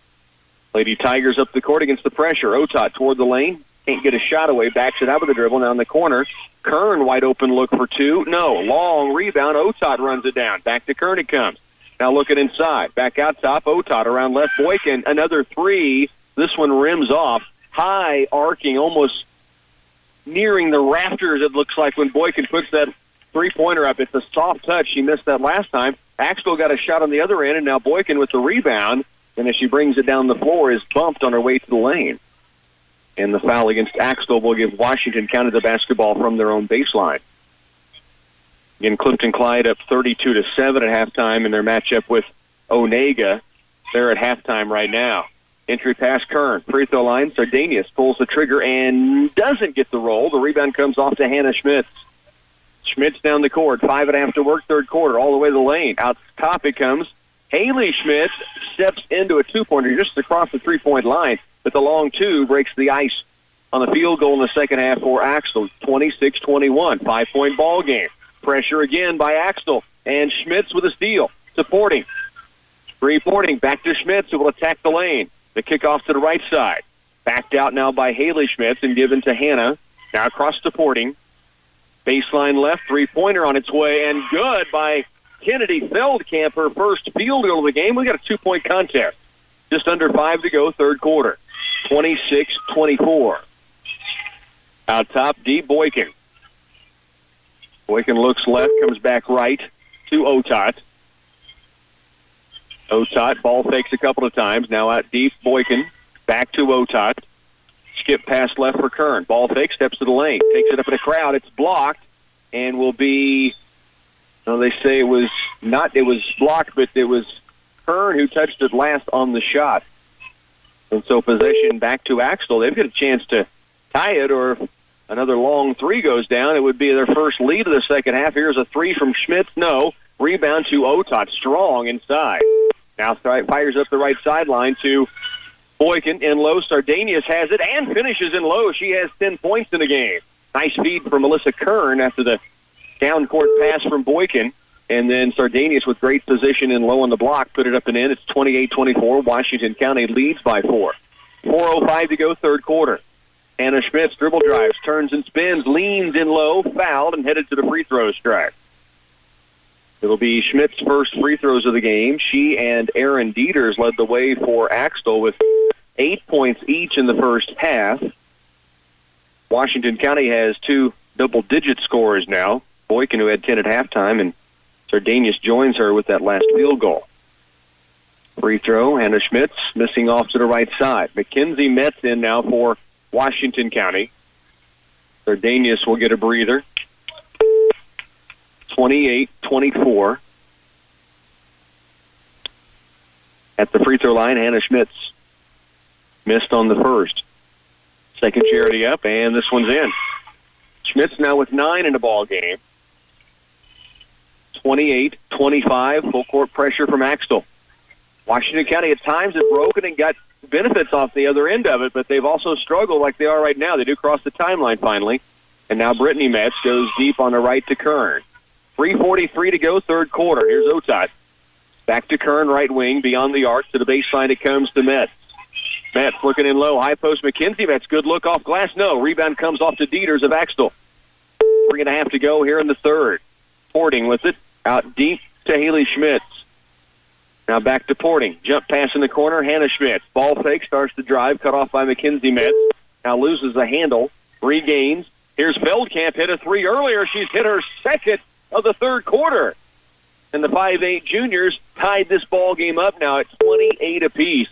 Lady Tigers up the court against the pressure. Otot toward the lane. Can't get a shot away. Backs it out with the dribble. Now in the corner. Kern wide open look for two. No. Long rebound. Otot runs it down. Back to Kern it comes. Now looking inside. Back out top. Otot around left. Boykin. Another three. This one rims off. High arcing, almost nearing the rafters, it looks like, when Boykin puts that three-pointer up. It's a soft touch. She missed that last time. Axtell got a shot on the other end, and now Boykin with the rebound. And as she brings it down the floor, is bumped on her way to the lane. And the foul against Axtell will give Washington County the basketball from their own baseline. Again, Clifton Clyde up 32-7 at halftime in their matchup with Onaga. They're at halftime right now. Entry pass Kern. Free throw line. Sardinius pulls the trigger and doesn't get the roll. The rebound comes off to Hannah Schmitz. Schmitz down the court. 5.5 to work, third quarter. All the way to the lane. Out top it comes. Haley Schmitz steps into a two-pointer just across the three-point line. But the long two breaks the ice on the field goal in the second half for Axtell. 26-21. 5-point ball game. Pressure again by Axtell. And Schmitz with a steal. Supporting. Reporting. Back to Schmitz who will attack the lane. The kickoff to the right side. Backed out now by Haley Schmitz and given to Hannah. Now across to Porting. Baseline left. Three-pointer on its way. And good by Kennedy Feldkamp, her first field goal of the game. We got a 2-point contest. Just under 5 to go, third quarter. 26-24. Out top, deep, Boykin. Boykin looks left, comes back right to Otot. Otot, ball fakes a couple of times. Now out deep, Boykin. Back to Otot. Skip pass left for Kern. Ball fake, steps to the lane. Takes it up in the crowd. It's blocked and will be, well, they say it was blocked, but it was Kern who touched it last on the shot. And so possession back to Axtell. They've got a chance to tie it, or if another long three goes down, it would be their first lead of the second half. Here's a three from Schmitz. No. Rebound to Otot. Strong inside. Now fires up the right sideline to Boykin. In low, Sardinius has it and finishes in low. She has 10 points in the game. Nice feed from Melissa Kern after the down court pass from Boykin. And then Sardinius with great position in low on the block put it up and in. It's 28-24. Washington County leads by 4. 4:05 to go, third quarter. Hannah Schmitz dribble drives, turns and spins, leans in low, fouled, and headed to the free throw stripe. It'll be Schmidt's first free throws of the game. She and Erin Dieters led the way for Axtell with 8 points each in the first half. Washington County has 2 double-digit scorers now. Boykin, who had 10 at halftime, and Sardinius joins her with that last field goal. Free throw, Hannah Schmitz missing off to the right side. Mackenzie Metz in now for Washington County. Sardinius will get a breather. 28-24. At the free throw line, Hannah Schmitz missed on the first. Second charity up, and this one's in. Schmitz now with 9 in the ball game. 28-25, full court pressure from Axtell. Washington County at times have broken and got benefits off the other end of it, but they've also struggled like they are right now. They do cross the timeline finally. And now Brittany Metz goes deep on the right to Kern. 3:43 to go, third quarter. Here's Otot. Back to Kern, right wing, beyond the arc. To the baseline it comes to Metz. Metz looking in low, high post Mackenzie. Metz, good look off glass. No, rebound comes off to Dieters of Axtell. 3.5 to go here in the third. Porting with it, out deep to Haley Schmitz. Now back to Porting. Jump pass in the corner, Hannah Schmitz. Ball fake, starts to drive, cut off by Mackenzie Metz. Now loses the handle, regains. Here's Feldkamp, hit a three earlier. She's hit her second of the third quarter. And the 5'8 juniors tied this ball game up now at 28 apiece.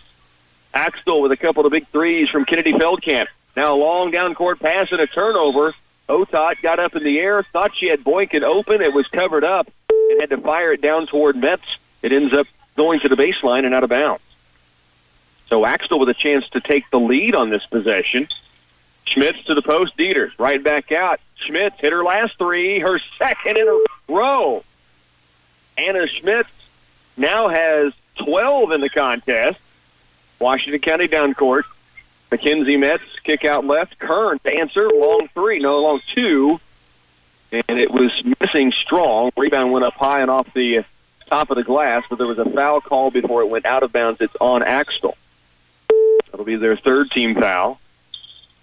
Axtell with a couple of big threes from Kennedy Feldkamp. Now a long down-court pass and a turnover. Otot got up in the air, thought she had Boykin open. It was covered up and had to fire it down toward Metz. It ends up going to the baseline and out of bounds. So Axtell with a chance to take the lead on this possession. Schmitz to the post, Dieters right back out. Schmitz hit her last three, her second in a row. Anna Schmitz now has 12 in the contest. Washington County down court. Mackenzie Metz kick out left. Kern to answer. Long two. And it was missing strong. Rebound went up high and off the top of the glass, but there was a foul call before it went out of bounds. It's on Axtell. That'll be their third team foul.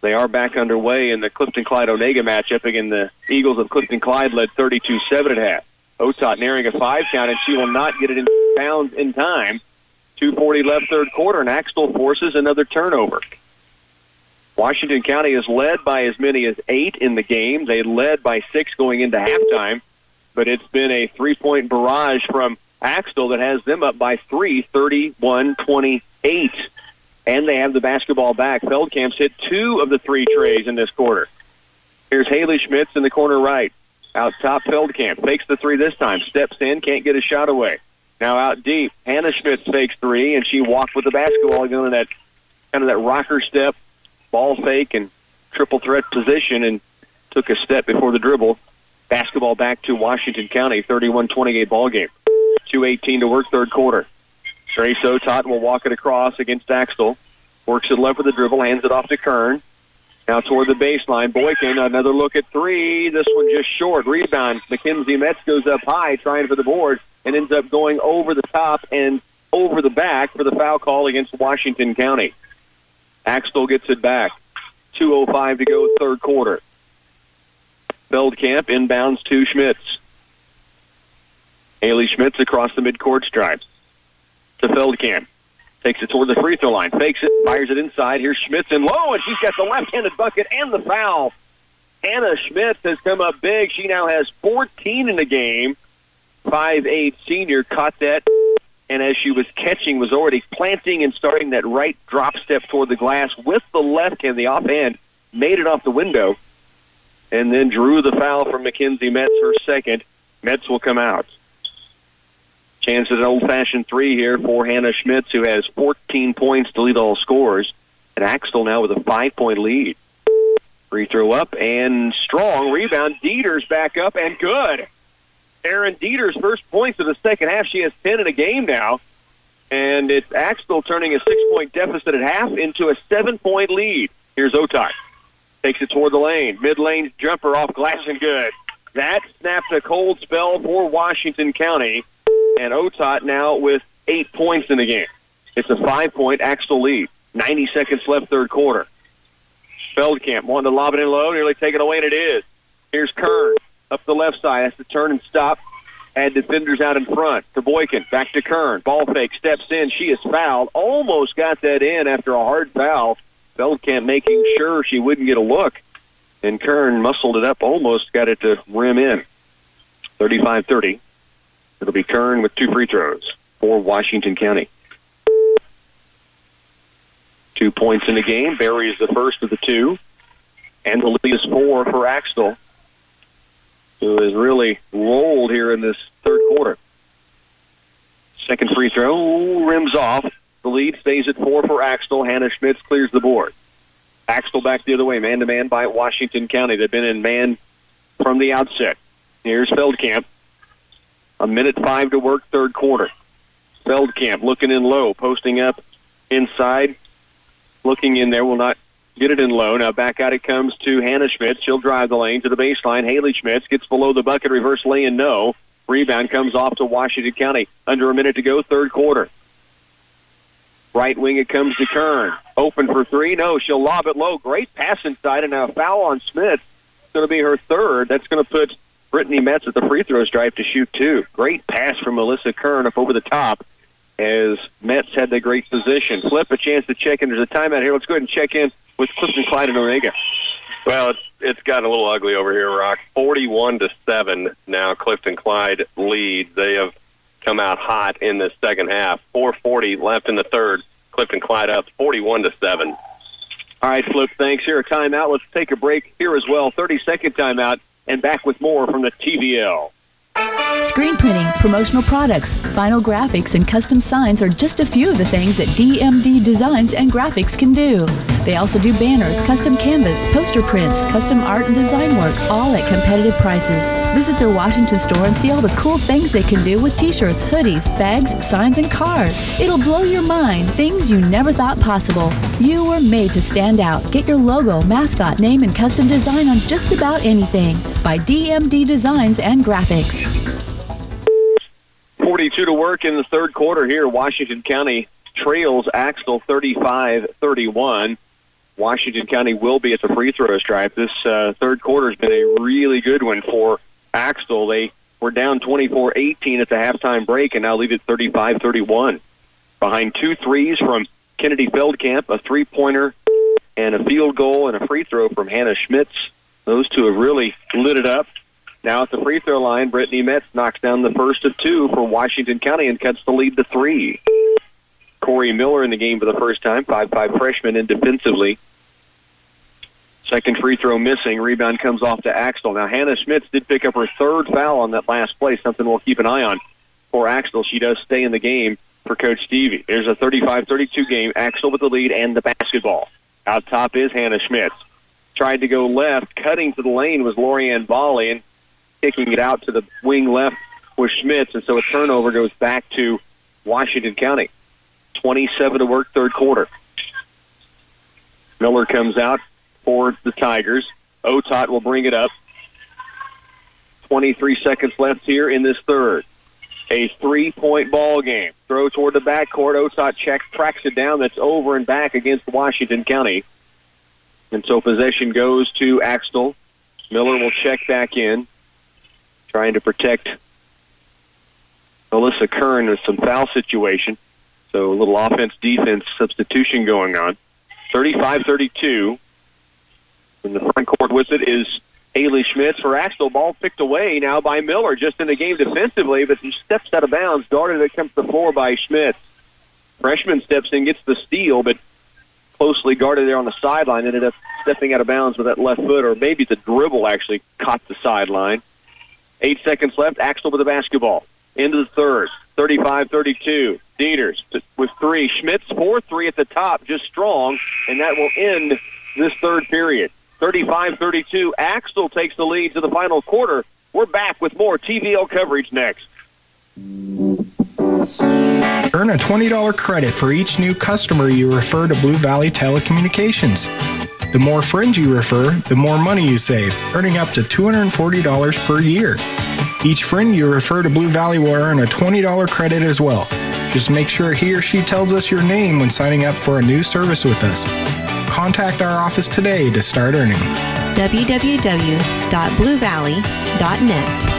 They are back underway in the Clifton Clyde Onaga matchup. Again, the Eagles of Clifton Clyde led 32-7 at half. Otot nearing a 5 count, and she will not get it in bounds in time. 2:40 left third quarter, and Axtell forces another turnover. Washington County is led by as many as 8 in the game. They led by 6 going into halftime, but it's been a 3-point barrage from Axtell that has them up by 3, 31-28. And they have the basketball back. Feldkamp's hit 2 of the 3 trays in this quarter. Here's Haley Schmitz in the corner right. Out top, Feldkamp. Fakes the 3 this time. Steps in, can't get a shot away. Now out deep. Hannah Schmitz fakes 3, and she walked with the basketball going in that kind of that rocker step, ball fake, and triple threat position, and took a step before the dribble. Basketball back to Washington County, 31-28 ball game. 2:18 to work third quarter. Trace Otot will walk it across against Axtell. Works it left with the dribble, hands it off to Kern. Now toward the baseline. Boykin, another look at 3. This one just short. Rebound. Mackenzie Metz goes up high, trying for the board, and ends up going over the top and over the back for the foul call against Washington County. Axtell gets it back. 2:05 to go third quarter. Feldkamp inbounds to Schmitz. Haley Schmitz across the midcourt stripe to Feldkamp. Takes it toward the free throw line. Fakes it, fires it inside. Here's Schmitz in low, and she's got the left-handed bucket and the foul. Anna Schmitz has come up big. She now has 14 in the game. 5'8" senior caught that, and as she was catching, was already planting and starting that right drop step toward the glass with the left hand, the offhand, made it off the window, and then drew the foul from Mackenzie Metz, her second. Metz will come out. Chance at an old-fashioned 3 here for Hannah Schmitz, who has 14 points to lead all scorers. And Axtell now with a 5-point lead. Free throw up and strong. Rebound. Dieters back up and good. Erin Dieters' first points of the second half. She has 10 in a game now. And it's Axtell turning a 6-point deficit at half into a 7-point lead. Here's Otot. Takes it toward the lane. Mid-lane jumper off glass and good. That snapped a cold spell for Washington County. And Otot now with 8 points in the game. It's a 5-point Axtell lead. 90 seconds left third quarter. Feldkamp wanting to lob it in low, nearly taken away, and it is. Here's Kern up the left side. Has to turn and stop. Had defenders out in front. To Boykin. Back to Kern. Ball fake. Steps in. She is fouled. Almost got that in after a hard foul. Feldkamp making sure she wouldn't get a look. And Kern muscled it up. Almost got it to rim in. 35-30. It'll be Kern with 2 free throws for Washington County. 2 points in the game. Barry is the first of the 2. And the lead is 4 for Axtell, who has really rolled here in this third quarter. Second free throw rims off. The lead stays at 4 for Axtell. Hannah Schmitz clears the board. Axtell back the other way, man-to-man by Washington County. They've been in man from the outset. Here's Feldkamp. 1:05 to work, third quarter. Feldkamp looking in low, posting up inside. Looking in there, will not get it in low. Now back out it comes to Hannah Schmitz. She'll drive the lane to the baseline. Haley Schmitz gets below the bucket, reverse lay and no. Rebound comes off to Washington County. Under a minute to go, third quarter. Right wing it comes to Kern. Open for 3. No, she'll lob it low. Great pass inside, and now a foul on Schmitz. It's going to be her third. That's going to put Brittany Metz at the free throw stripe to shoot 2. Great pass from Melissa Kern up over the top as Metz had the great position. Flip, a chance to check in. There's a timeout here. Let's go ahead and check in with Clifton Clyde and Onaga. Well, it's gotten a little ugly over here, Rock. 41-7 now Clifton Clyde leads. They have come out hot in the second half. 4:40 left in the third. Clifton Clyde up 41-7. All right, Flip, thanks. Here, a timeout. Let's take a break here as well. 30-second timeout, and back with more from the TVL. Screen printing, promotional products, vinyl graphics, and custom signs are just a few of the things that DMD Designs and Graphics can do. They also do banners, custom canvas, poster prints, custom art and design work, all at competitive prices. Visit their Washington store and see all the cool things they can do with t-shirts, hoodies, bags, signs, and cards. It'll blow your mind, things you never thought possible. You were made to stand out. Get your logo, mascot, name, and custom design on just about anything by DMD Designs and Graphics. 42 to work in the third quarter here. Washington County trails Axtell 35-31. Washington County will be at the free throw stripe. This third quarter has been a really good one for Axtell. They were down 24-18 at the halftime break and now lead at 35-31. Behind 2 threes from Kennedy Feldkamp, a three-pointer and a field goal and a free throw from Hannah Schmitz. Those two have really lit it up. Now at the free throw line, Brittany Metz knocks down the first of 2 for Washington County and cuts the lead to 3. Corey Miller in the game for the first time, 5'5" freshman in defensively. Second free throw missing. Rebound comes off to Axtell. Now Hannah Schmitz did pick up her third foul on that last play, something we'll keep an eye on for Axtell. She does stay in the game for Coach Stevie. There's a 35-32 game. Axtell with the lead and the basketball. Out top is Hannah Schmitz. Tried to go left. Cutting to the lane was Lorianne Volley, and kicking it out to the wing left was Schmitz, and so a turnover goes back to Washington County. 27 to work, third quarter. Miller comes out for the Tigers. Otot will bring it up. 23 seconds left here in this third. A 3-point ball game. Throw toward the backcourt. Otot tracks it down. That's over and back against Washington County. And so possession goes to Axtell. Miller will check back in, trying to protect Melissa Kern in some foul situation. So a little offense-defense substitution going on. 35-32. In the front court with it is Haley Schmitz for Axtell. Ball picked away now by Miller, just in the game defensively, but he steps out of bounds. Guarded it, comes to the floor by Schmitz. Freshman steps in, gets the steal, but closely guarded there on the sideline. Ended up stepping out of bounds with that left foot, or maybe the dribble actually caught the sideline. 8 seconds left. Axtell with the basketball. Into the third. 35-32. Dieters with 3. Schmitz 4-3 at the top, just strong, and that will end this third period. 35-32. Axtell takes the lead to the final quarter. We're back with more TVL coverage next. Earn a $20 credit for each new customer you refer to Blue Valley Telecommunications. The more friends you refer, the more money you save, earning up to $240 per year. Each friend you refer to Blue Valley will earn a $20 credit as well. Just make sure he or she tells us your name when signing up for a new service with us. Contact our office today to start earning. www.bluevalley.net.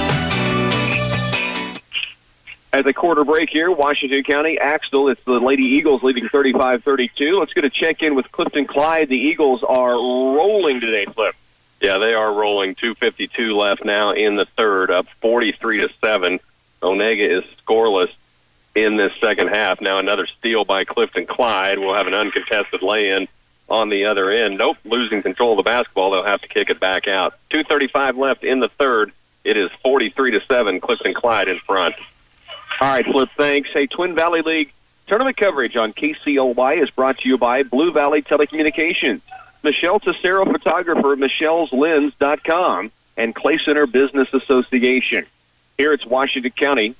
At the quarter break here, Washington County, Axtell, it's the Lady Eagles leading 35-32. Let's get a check-in with Clifton Clyde. The Eagles are rolling today, Cliff. Yeah, they are rolling. 2:52 left now in the third, up 43-7. Onaga is scoreless in this second half. Now another steal by Clifton Clyde. We'll have an uncontested lay-in on the other end. Nope, losing control of the basketball. They'll have to kick it back out. 2:35 left in the third. It is 43-7. Clifton Clyde in front. All right, Flip, thanks. Hey, Twin Valley League tournament coverage on KCLY is brought to you by Blue Valley Telecommunications, Michelle Tessero Photographer, michellesLens.com, and Clay Center Business Association. Here it's Washington County,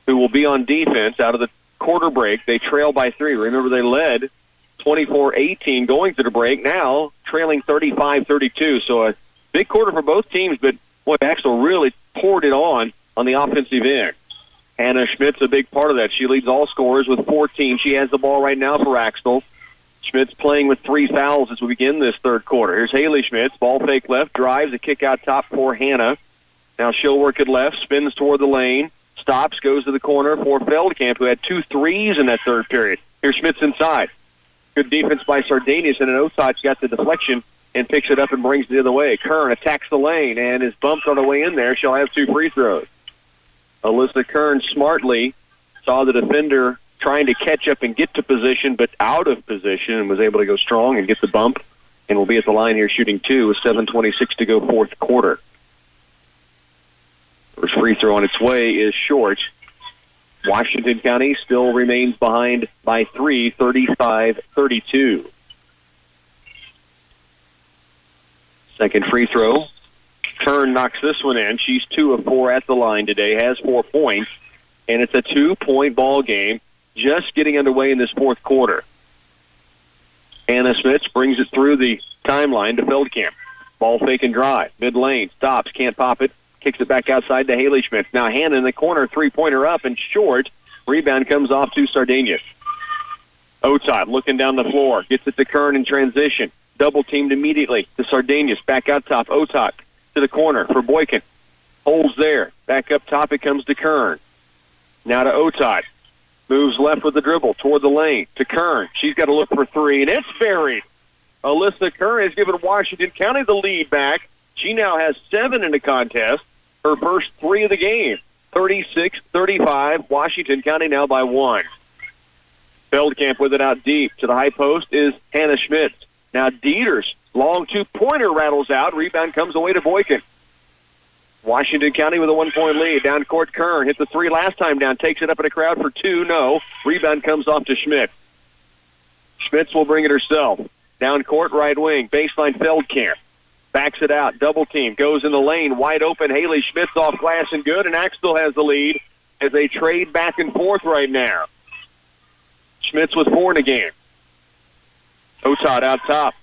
who will be on defense out of the quarter break. They trail by 3. Remember, they led 24-18 going to the break, now trailing 35-32. So a big quarter for both teams, but boy, Axtell really poured it on the offensive end. Hannah Schmitz, a big part of that. She leads all scorers with 14. She has the ball right now for Axtell. Schmitz playing with 3 fouls as we begin this third quarter. Here's Haley Schmitz. Ball fake left, drives, a kick out top for Hannah. Now she'll work it left, spins toward the lane, stops, goes to the corner for Feldkamp, who had 2 threes in that third period. Here's Schmitz inside. Good defense by Sardanius, and an Osage got the deflection and picks it up and brings it the other way. Kern attacks the lane and is bumped on the way in there. She'll have 2 free throws. Alyssa Kern smartly saw the defender trying to catch up and get to position, but out of position, and was able to go strong and get the bump, and will be at the line here shooting 2 with 7:26 to go fourth quarter. First free throw on its way is short. Washington County still remains behind by 3, 35-32. Second free throw. Kern knocks this one in. She's 2 of 4 at the line today, has 4 points, and it's a 2-point ball game just getting underway in this fourth quarter. Hannah Smith brings it through the timeline to Feldkamp. Ball fake and drive. Mid lane. Stops. Can't pop it. Kicks it back outside to Haley Schmitz. Now Hannah in the corner. Three-pointer up and short. Rebound comes off to Sardinius. Otot looking down the floor. Gets it to Kern in transition. Double teamed immediately to Sardinius. Back out top. Otot to the corner for Boykin. Holds there. Back up top. It comes to Kern. Now to Otot. Moves left with the dribble toward the lane to Kern. She's got to look for 3, and it's buried. Alyssa Kern has given Washington County the lead back. She now has 7 in the contest. Her first 3 of the game. 36-35. Washington County now by 1. Feldkamp with it out deep. To the high post is Hannah Schmitz. Now Dieters. Long 2-pointer rattles out. Rebound comes away to Boykin. Washington County with a 1-point lead. Down court, Kern hit the 3 last time down. Takes it up in a crowd for 2. No. Rebound comes off to Schmitz. Schmitz will bring it herself. Down court, right wing. Baseline, Feldkamp. Backs it out. Double team. Goes in the lane. Wide open. Haley Schmitz off glass and good. And Axtell has the lead as they trade back and forth right now. Schmitz with 4 in the game. Otot out top.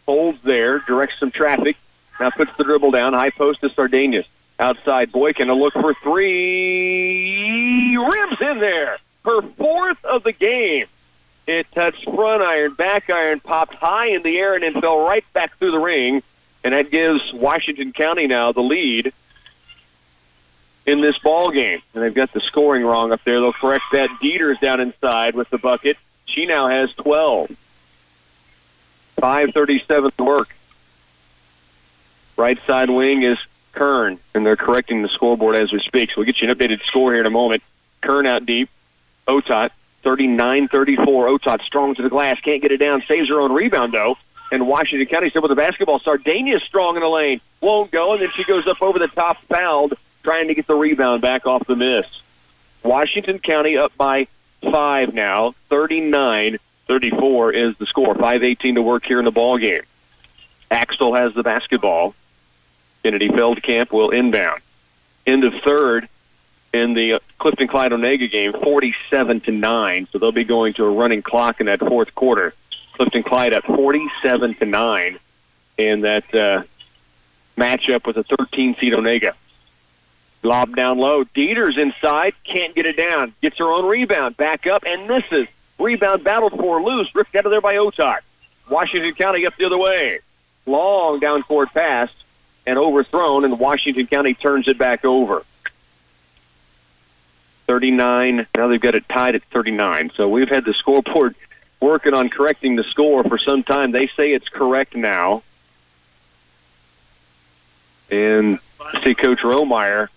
Holds there. Directs some traffic. Now puts the dribble down. High post to Sardinius. Outside, Boykin to look for 3. Rims in there. Her 4th of the game. It touched front iron, back iron, popped high in the air, and then fell right back through the ring. And that gives Washington County now the lead in this ball game. And they've got the scoring wrong up there. They'll correct that. Dieters down inside with the bucket. She now has 12. 5:37 to work. Right side wing is Kern, and they're correcting the scoreboard as we speak. So we'll get you an updated score here in a moment. Kern out deep. Otot, 39-34. Otot strong to the glass. Can't get it down. Saves her own rebound, though. And Washington County still with the basketball. Sardinius strong in the lane. Won't go, and then she goes up over the top, fouled, trying to get the rebound back off the miss. Washington County up by 5 now. 39-34 is the score. 5:18 to work here in the ball game. Axtell has the basketball. Kennedy Feldkamp will inbound. End of third in the Clifton Clyde Onaga game, 47-9. So they'll be going to a running clock in that fourth quarter. Clifton Clyde at 47-9 in that matchup with a 13-seed Onaga. Lob down low. Dieters inside. Can't get it down. Gets her own rebound. Back up and misses. Rebound battled for loose. Ripped out of there by Otot. Washington County up the other way. Long down court pass and overthrown, and Washington County turns it back over. 39. Now they've got it tied at 39. So we've had the scoreboard working on correcting the score for some time. They say it's correct now. And I see Coach Romeyer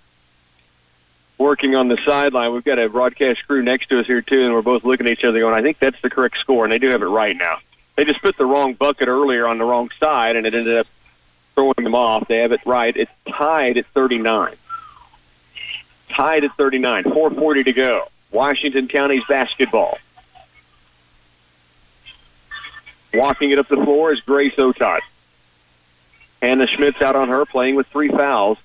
working on the sideline. We've got a broadcast crew next to us here, too, and we're both looking at each other going, I think that's the correct score, and they do have it right now. They just put the wrong bucket earlier on the wrong side, and it ended up throwing them off. They have it right. It's tied at 39. Tied at 39. 4:40 to go. Washington County's basketball. Walking it up the floor is Grace Otot. Hannah Schmitz out on her, playing with 3 fouls.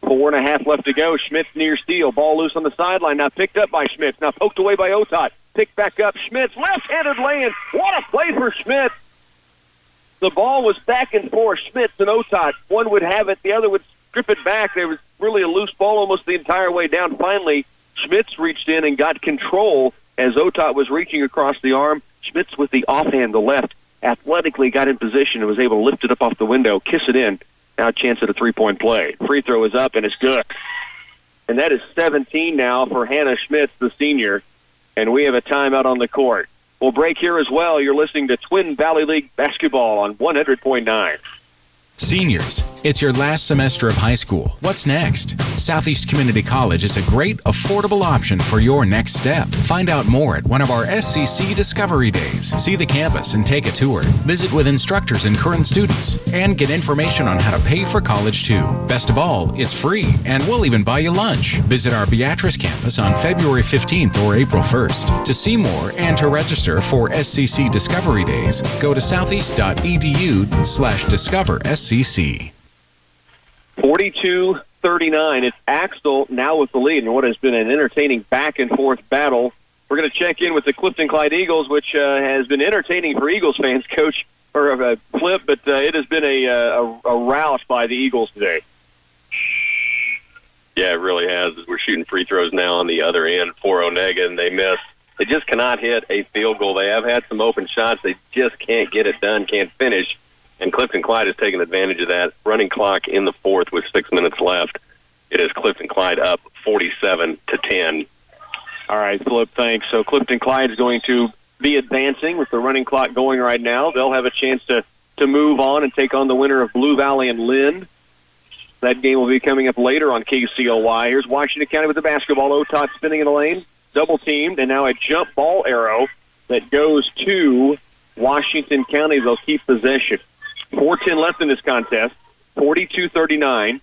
4.5 left to go. Schmitz near steal. Ball loose on the sideline. Now picked up by Schmitz. Now poked away by Otot. Picked back up. Schmitz, left-handed lay-in. What a play for Schmitz. The ball was back and forth. Schmitz and Otot. One would have it. The other would strip it back. There was really a loose ball almost the entire way down. Finally, Schmitz reached in and got control as Otot was reaching across the arm. Schmitz with the offhand, the left, athletically got in position and was able to lift it up off the window, kiss it in. Now a chance at a 3-point play. Free throw is up, and it's good. And that is 17 now for Hannah Schmitz, the senior. And we have a timeout on the court. We'll break here as well. You're listening to Twin Valley League basketball on 100.9. Seniors, it's your last semester of high school. What's next? Southeast Community College is a great, affordable option for your next step. Find out more at one of our SCC Discovery Days. See the campus and take a tour. Visit with instructors and current students. And get information on how to pay for college too. Best of all, it's free, and we'll even buy you lunch. Visit our Beatrice campus on February 15th or April 1st. To see more and to register for SCC Discovery Days, go to southeast.edu/discover-SCC. 42-39. It's Axtell now with the lead in what has been an entertaining back-and-forth battle. We're going to check in with the Clifton Clyde Eagles, which has been entertaining for Eagles fans, Coach, or Flip, but it has been a rout by the Eagles today. Yeah, it really has. We're shooting free throws now on the other end for Onaga, and they miss. They just cannot hit a field goal. They have had some open shots. They just can't get it done, can't finish. And Clifton Clyde has taken advantage of that. Running clock in the fourth with 6 minutes left. It is Clifton Clyde up 47-10. All right, Flip, thanks. So Clifton Clyde is going to be advancing with the running clock going right now. They'll have a chance to move on and take on the winner of Blue Valley and Lynn. That game will be coming up later on KCLY. Here's Washington County with the basketball. Otot spinning in the lane, double-teamed, and now a jump ball arrow that goes to Washington County. They'll keep possession. 4:10 left in this contest, 42-39.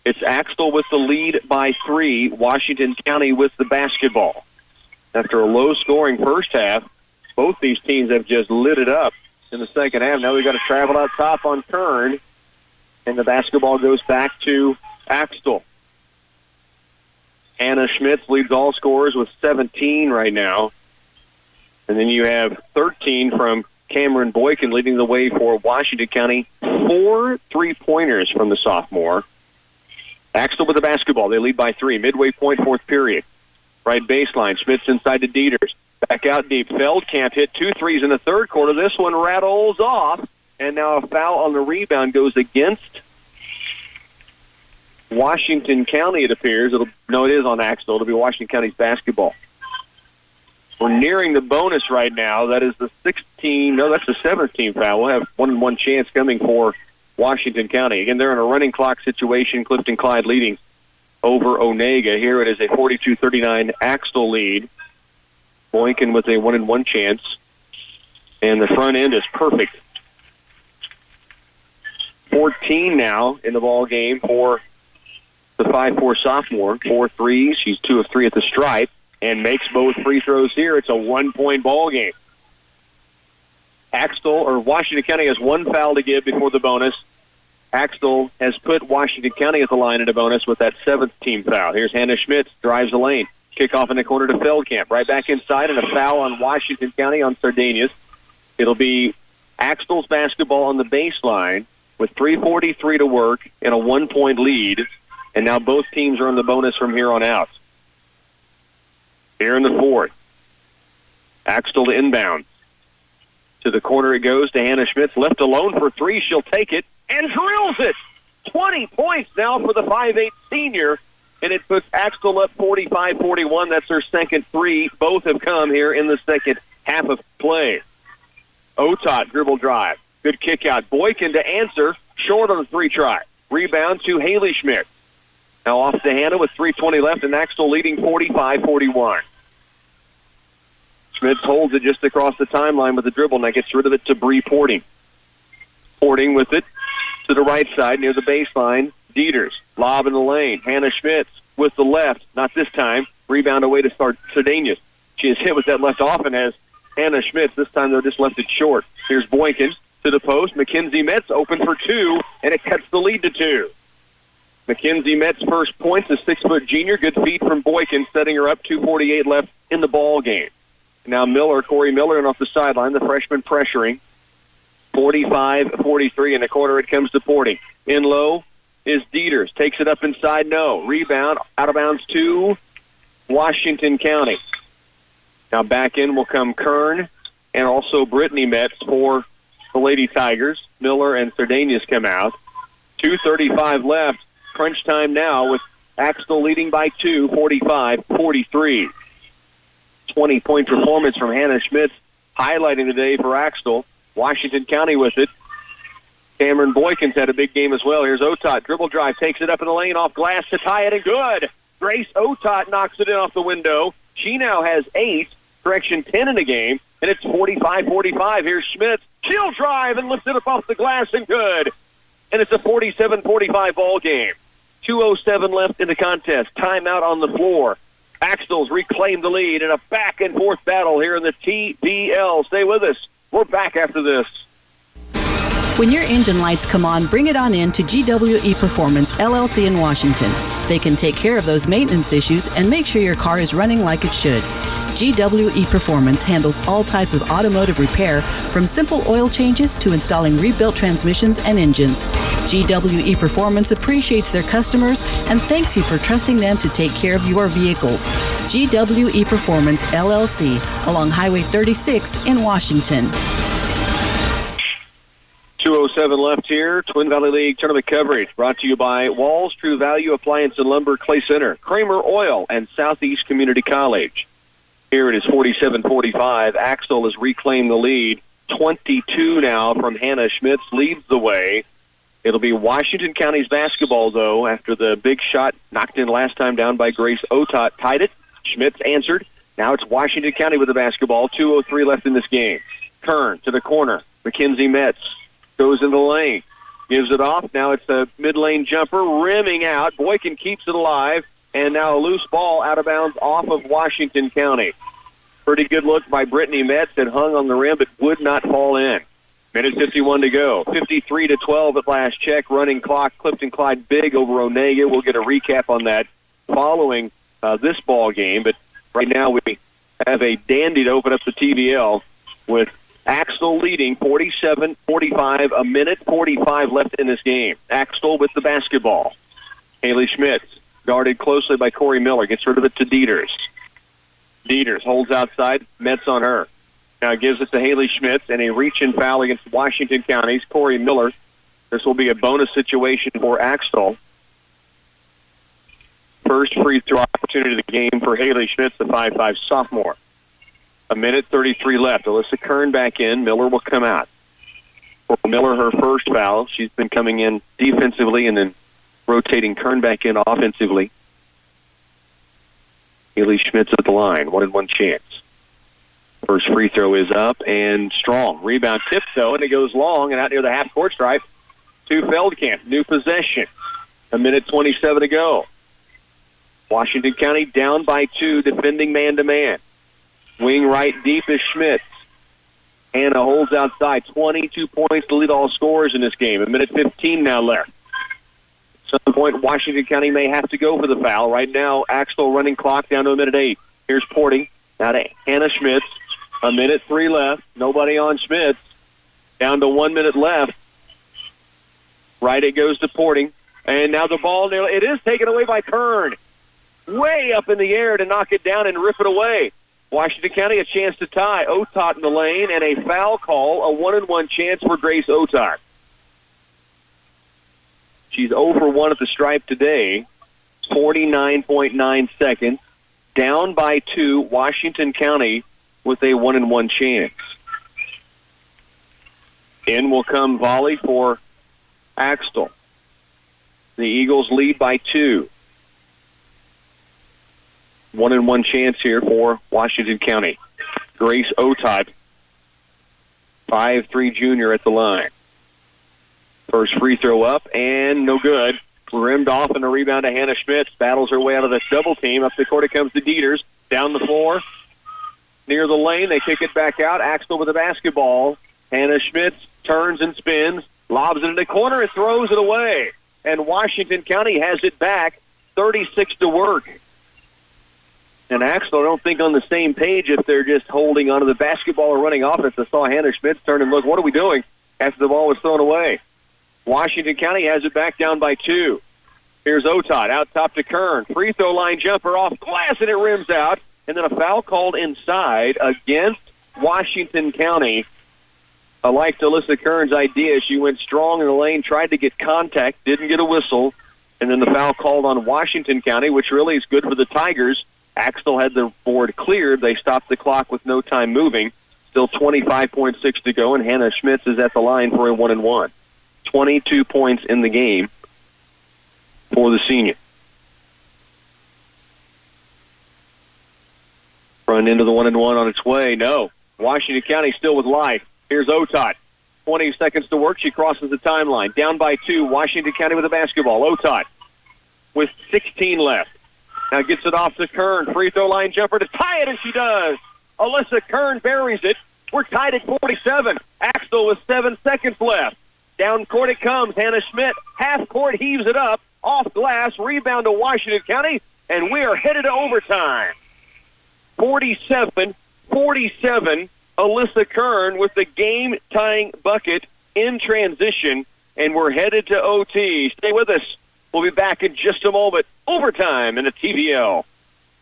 It's Axtell with the lead by 3, Washington County with the basketball. After a low-scoring first half, both these teams have just lit it up in the second half. Now we've got to travel out top on Kern, and the basketball goes back to Axtell. Hannah Schmitz leads all scorers with 17 right now. And then you have 13 from Cameron Boykin leading the way for Washington County. 4 3-pointers from the sophomore. Axtell with the basketball. They lead by 3. Midway point, fourth period. Right baseline. Schmitz inside to Dieters. Back out deep. Feldkamp hit 2 threes in the third quarter. This one rattles off. And now a foul on the rebound goes against Washington County, it appears. It is on Axtell. It'll be Washington County's basketball. We're nearing the bonus right now. That is the 17th foul. We'll have 1-on-1 chance coming for Washington County. Again, they're in a running clock situation. Clifton Clyde leading over Onaga. Here it is a 42-39 Axtell lead. Boykin with a 1-on-1 chance. And the front end is perfect. 14 now in the ball game for the 5'4" sophomore. 4 threes. She's 2 of 3 at the stripe. And makes both free throws here. It's a 1-point ball game. Washington County has 1 foul to give before the bonus. Axtell has put Washington County at the line in a bonus with that 7th team foul. Here's Hannah Schmitz, drives the lane. Kickoff in the corner to Feldkamp. Right back inside, and a foul on Washington County on Sardinius. It'll be Axtell's basketball on the baseline with 3:43 to work and a 1-point lead. And now both teams are in the bonus from here on out. Here in the fourth, Axtell to inbound. To the corner it goes to Hannah Schmitz. Left alone for 3. She'll take it and drills it. 20 points now for the 5'8" senior. And it puts Axtell up 45-41. That's their second 3. Both have come here in the second half of play. Otot dribble drive. Good kick out. Boykin to answer. Short on the 3 try. Rebound to Haley Schmitz. Now off to Hannah with 3:20 left, and Axtell leading 45-41. Schmitz holds it just across the timeline with the dribble. Now gets rid of it to Bree Porting. Porting with it to the right side near the baseline. Dieters. Lob in the lane. Hannah Schmitz with the left. Not this time. Rebound away to start Sardinius. She is hit with that left off and has Hannah Schmitz. This time they're just left it short. Here's Boykin to the post. Mackenzie Metz open for 2, and it cuts the lead to 2. Mackenzie Metz first points, a 6-foot junior. Good feed from Boykin, setting her up. 2:48 left in the ball game. Now Corey Miller, and off the sideline, the freshman pressuring. 45-43 in the quarter. It comes to Porting. In low is Dieters. Takes it up inside. No. Rebound. Out of bounds to Washington County. Now back in will come Kern and also Brittany Metz for the Lady Tigers. Miller and Sardinius come out. 2:35 left. Crunch time now with Axtell leading by 2, 45-43. 20-point performance from Hannah Schmitz, highlighting the day for Axtell. Washington County with it. Cameron Boykins had a big game as well. Here's Otot. Dribble drive, takes it up in the lane, off glass to tie it, and good. Grace Otot knocks it in off the window. She now has 10 in the game, and it's 45-45. Here's Schmitz. She'll drive and lift it up off the glass, and good. And it's a 47-45 ball game. 2:07 left in the contest. Timeout on the floor. Axtell's reclaimed the lead in a back-and-forth battle here in the TVL. Stay with us. We're back after this. When your engine lights come on, bring it on in to GWE Performance LLC in Washington. They can take care of those maintenance issues and make sure your car is running like it should. GWE Performance handles all types of automotive repair, from simple oil changes to installing rebuilt transmissions and engines. GWE Performance appreciates their customers and thanks you for trusting them to take care of your vehicles. GWE Performance LLC, along Highway 36 in Washington. 2:07 left here. Twin Valley League tournament coverage brought to you by Walls, True Value Appliance and Lumber, Clay Center, Kramer Oil, and Southeast Community College. Here it is 47-45. Axtell has reclaimed the lead. 22 now from Hannah Schmitz leads the way. It'll be Washington County's basketball, though, after the big shot knocked in last time down by Grace Otot. Tied it. Schmitz answered. Now it's Washington County with the basketball. 2:03 left in this game. Kern to the corner. Mackenzie Metz goes in the lane. Gives it off. Now it's a mid-lane jumper. Rimming out. Boykin keeps it alive. And now a loose ball out of bounds off of Washington County. Pretty good look by Brittany Metz that hung on the rim but would not fall in. Minute 51 to go. 53-12 at last check. Running clock. Clifton Clyde big over Onaga. We'll get a recap on that following this ball game. But right now we have a dandy to open up the TVL with Axtell leading 47-45. A minute 45 left in this game. Axtell with the basketball. Haley Schmitz, guarded closely by Corey Miller, gets rid of it to Dieters. Dieters holds outside, Metz on her. Now gives it to Haley Schmitz, and a reach-in foul against Washington County's Corey Miller. This will be a bonus situation for Axtell. First free throw opportunity of the game for Haley Schmitz, the 5'5 sophomore. A minute 33 left. Alyssa Kern back in. Miller will come out. For Miller, her first foul. She's been coming in defensively and then rotating Kern back in offensively. Haley Schmitz at the line. 1-and-1 chance. First free throw is up and strong. Rebound tip, though, and it goes long and out near the half-court stripe to Feldkamp. New possession. A minute 27 to go. Washington County down by 2, defending man-to-man. Wing right deep is Schmitz. Hannah holds outside. 22 points to lead all scorers in this game. A minute 15 now left. At some point, Washington County may have to go for the foul. Right now, Axtell running clock down to a minute 8. Here's Porting. Now to Hannah Schmitz. A minute 3 left. Nobody on Schmitz. Down to 1 minute left. Right, it goes to Porting. And now the ball, it is taken away by Kern. Way up in the air to knock it down and rip it away. Washington County a chance to tie. Otot in the lane and a foul call. A 1-and-1 chance for Grace Otot. She's 0 for 1 at the stripe today. 49.9 seconds. Down by 2. Washington County with a 1-and-1 chance. In will come volley for Axtell. The Eagles lead by 2. 1-and-1 chance here for Washington County. Grace Otot, 5'3" junior at the line. First free throw up and no good. Rimmed off and a rebound to Hannah Schmitz. Battles her way out of the double team. Up the court it comes to Dieters. Down the floor. Near the lane. They kick it back out. Axtell with the basketball. Hannah Schmitz turns and spins. Lobs it in the corner and throws it away. And Washington County has it back. 36 to work. And Axtell, I don't think on the same page if they're just holding onto the basketball or running offense. I saw Hannah Schmitz turn and look, what are we doing? After the ball was thrown away. Washington County has it back down by 2. Here's Otot out top to Kern. Free throw line jumper off glass and it rims out. And then a foul called inside against Washington County. I liked Alyssa Kern's idea. She went strong in the lane, tried to get contact, didn't get a whistle. And then the foul called on Washington County, which really is good for the Tigers. Axtell had the board cleared. They stopped the clock with no time moving. Still 25.6 to go, and Hannah Schmitz is at the line for a 1-and-1. 22 points in the game for the senior. Run into the 1-and-1 on its way. No. Washington County still with life. Here's Otot. 20 seconds to work. She crosses the timeline. Down by 2. Washington County with the basketball. Otot with 16 left. Now gets it off to Kern. Free throw line jumper to tie it, and she does. Alyssa Kern buries it. We're tied at 47. Axtell with 7 seconds left. Down court it comes. Hannah Schmidt, half court, heaves it up. Off glass, rebound to Washington County, and we are headed to overtime. 47-47. Alyssa Kern with the game-tying bucket in transition, and we're headed to OT. Stay with us. We'll be back in just a moment. Overtime in the TVL.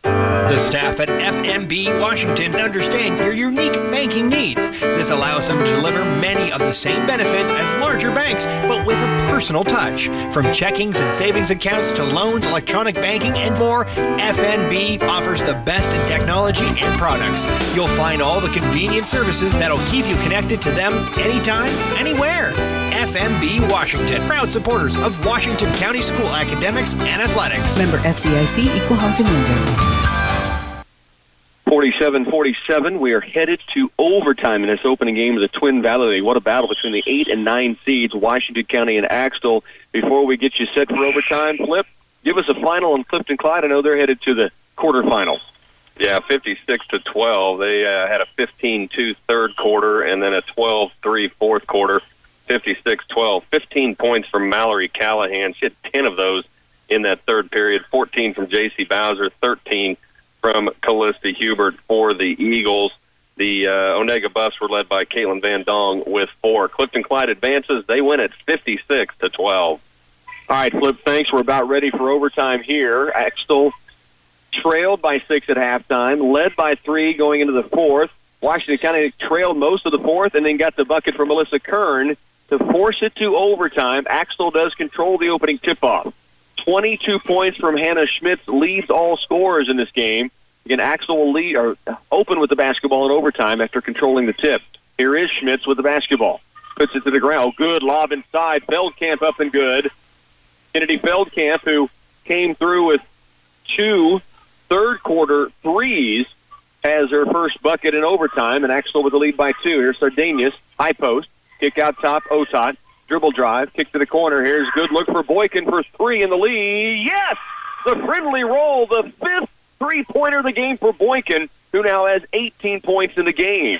The staff at FNB Washington understands your unique banking needs. This allows them to deliver many of the same benefits as larger banks, but with a personal touch. From checkings and savings accounts to loans, electronic banking, and more, FNB offers the best in technology and products. You'll find all the convenient services that'll keep you connected to them anytime, anywhere. FNB Washington, proud supporters of Washington County School academics and athletics. Member FDIC, Equal Housing Lender. 47-47. We are headed to overtime in this opening game of the Twin Valley League. What a battle between the 8 and 9 seeds, Washington County and Axtell. Before we get you set for overtime, Flip, give us a final on Clifton Clyde. I know they're headed to the quarterfinals. Yeah, 56-12. They had a 15-2 third quarter and then a 12-3 fourth quarter. 56-12. 15 points from Mallory Callahan. She had 10 of those in that third period. 14 from J.C. Bowser. 13 from Callista Hubert for the Eagles. The Onaga Buffs were led by Caitlin Van Dong with 4. Clifton Clyde advances. They win at 56-12. All right, Flip, thanks. We're about ready for overtime here. Axtell trailed by 6 at halftime, led by 3 going into the fourth. Washington County trailed most of the fourth and then got the bucket from Melissa Kern to force it to overtime. Axtell does control the opening tip-off. 22 points from Hannah Schmitz leads all scorers in this game. Again, Axtell will lead or open with the basketball in overtime after controlling the tip. Here is Schmitz with the basketball. Puts it to the ground. Good lob inside. Feldkamp up and good. Kennedy Feldkamp, who came through with 2 third-quarter threes, has her first bucket in overtime, and Axtell with the lead by 2. Here's Sardanius, high post, kick out top, Otot, dribble drive, kick to the corner. Here's good look for Boykin for 3 in the lead. Yes! The friendly roll, the 5th three-pointer of the game for Boykin, who now has 18 points in the game.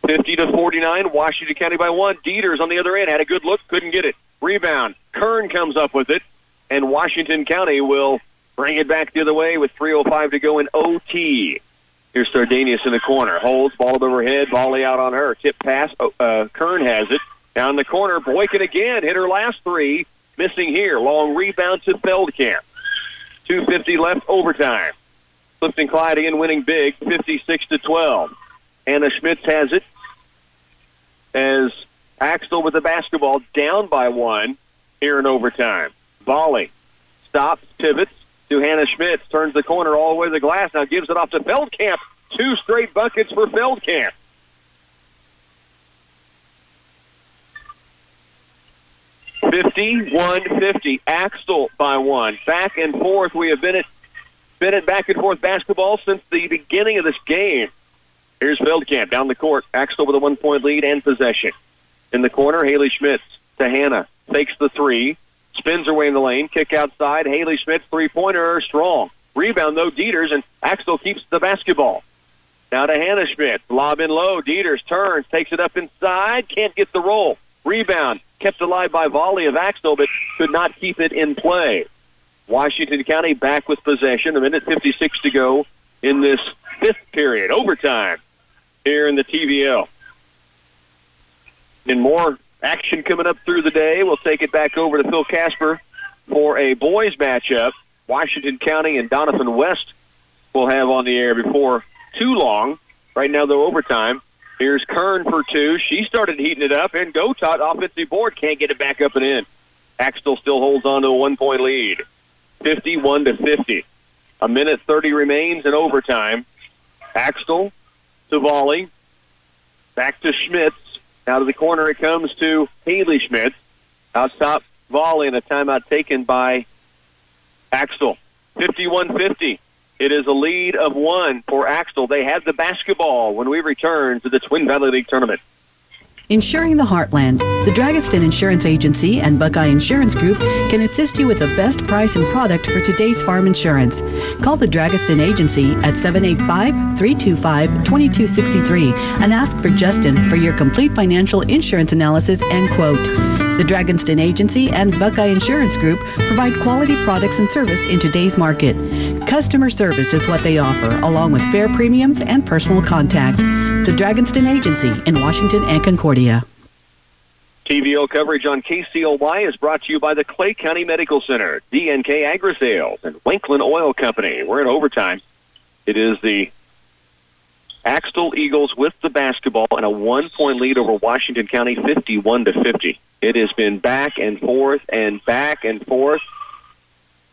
50-49, Washington County by 1. Dieters on the other end had a good look, couldn't get it. Rebound, Kern comes up with it, and Washington County will bring it back the other way with 3:05 to go in OT. Here's Sardanius in the corner. Holds, ball above her head, volley out on her. Tip pass, Kern has it. Down the corner, Boykin again, hit her last 3. Missing here. Long rebound to Feldkamp. 2:50 left, overtime. Clifton Clyde again winning big, 56-12. Anna Schmitz has it as Axtell with the basketball down by 1 here in overtime. Volley. Stops, pivots to Hannah Schmitz. Turns the corner all the way to the glass. Now gives it off to Feldkamp. 2 straight buckets for Feldkamp. $51-50. Axtell by 1. Back and forth. We have been at back and forth basketball since the beginning of this game. Here's Feldkamp down the court. Axtell with a 1-point lead and possession. In the corner, Haley Schmitz to Hannah. Fakes the 3. Spins her way in the lane. Kick outside. Haley Schmitz, 3-pointer, strong. Rebound, though, Dieters, and Axtell keeps the basketball. Now to Hannah Schmitz. Lob in low. Dieters turns, takes it up inside. Can't get the roll. Rebound. Kept alive by volley of Axtell, but could not keep it in play. Washington County back with possession. 1:56 to go in this 5th period. Overtime here in the TVL. And more action coming up through the day. We'll take it back over to Phil Casper for a boys matchup. Washington County and Donovan West will have on the air before too long. Right now, though, overtime. Here's Kern for 2. She started heating it up, and Gotot, offensive board, can't get it back up and in. Axtell still holds on to a 1-point lead. 51-50. 1:30 remains in overtime. Axtell to volley. Back to Schmitz. Now to the corner it comes to Haley Schmitz. Out top volley and a timeout taken by Axtell. 51-50. It is a lead of 1 for Axtell. They have the basketball when we return to the Twin Valley League Tournament. Insuring the Heartland, the Dragaston Insurance Agency and Buckeye Insurance Group can assist you with the best price and product for today's farm insurance. Call the Dragaston Agency at 785-325-2263 and ask for Justin for your complete financial insurance analysis and quote. The Dragaston Agency and Buckeye Insurance Group provide quality products and service in today's market. Customer service is what they offer, along with fair premiums and personal contact. The Dragaston Agency in Washington and Concordia. TVL coverage on KCLY is brought to you by the Clay County Medical Center, DNK Agri-Sales, and Wanklin Oil Company. We're in overtime. It is the Axtell Eagles with the basketball and a 1-point lead over Washington County, 51-50. It has been back and forth and back and forth.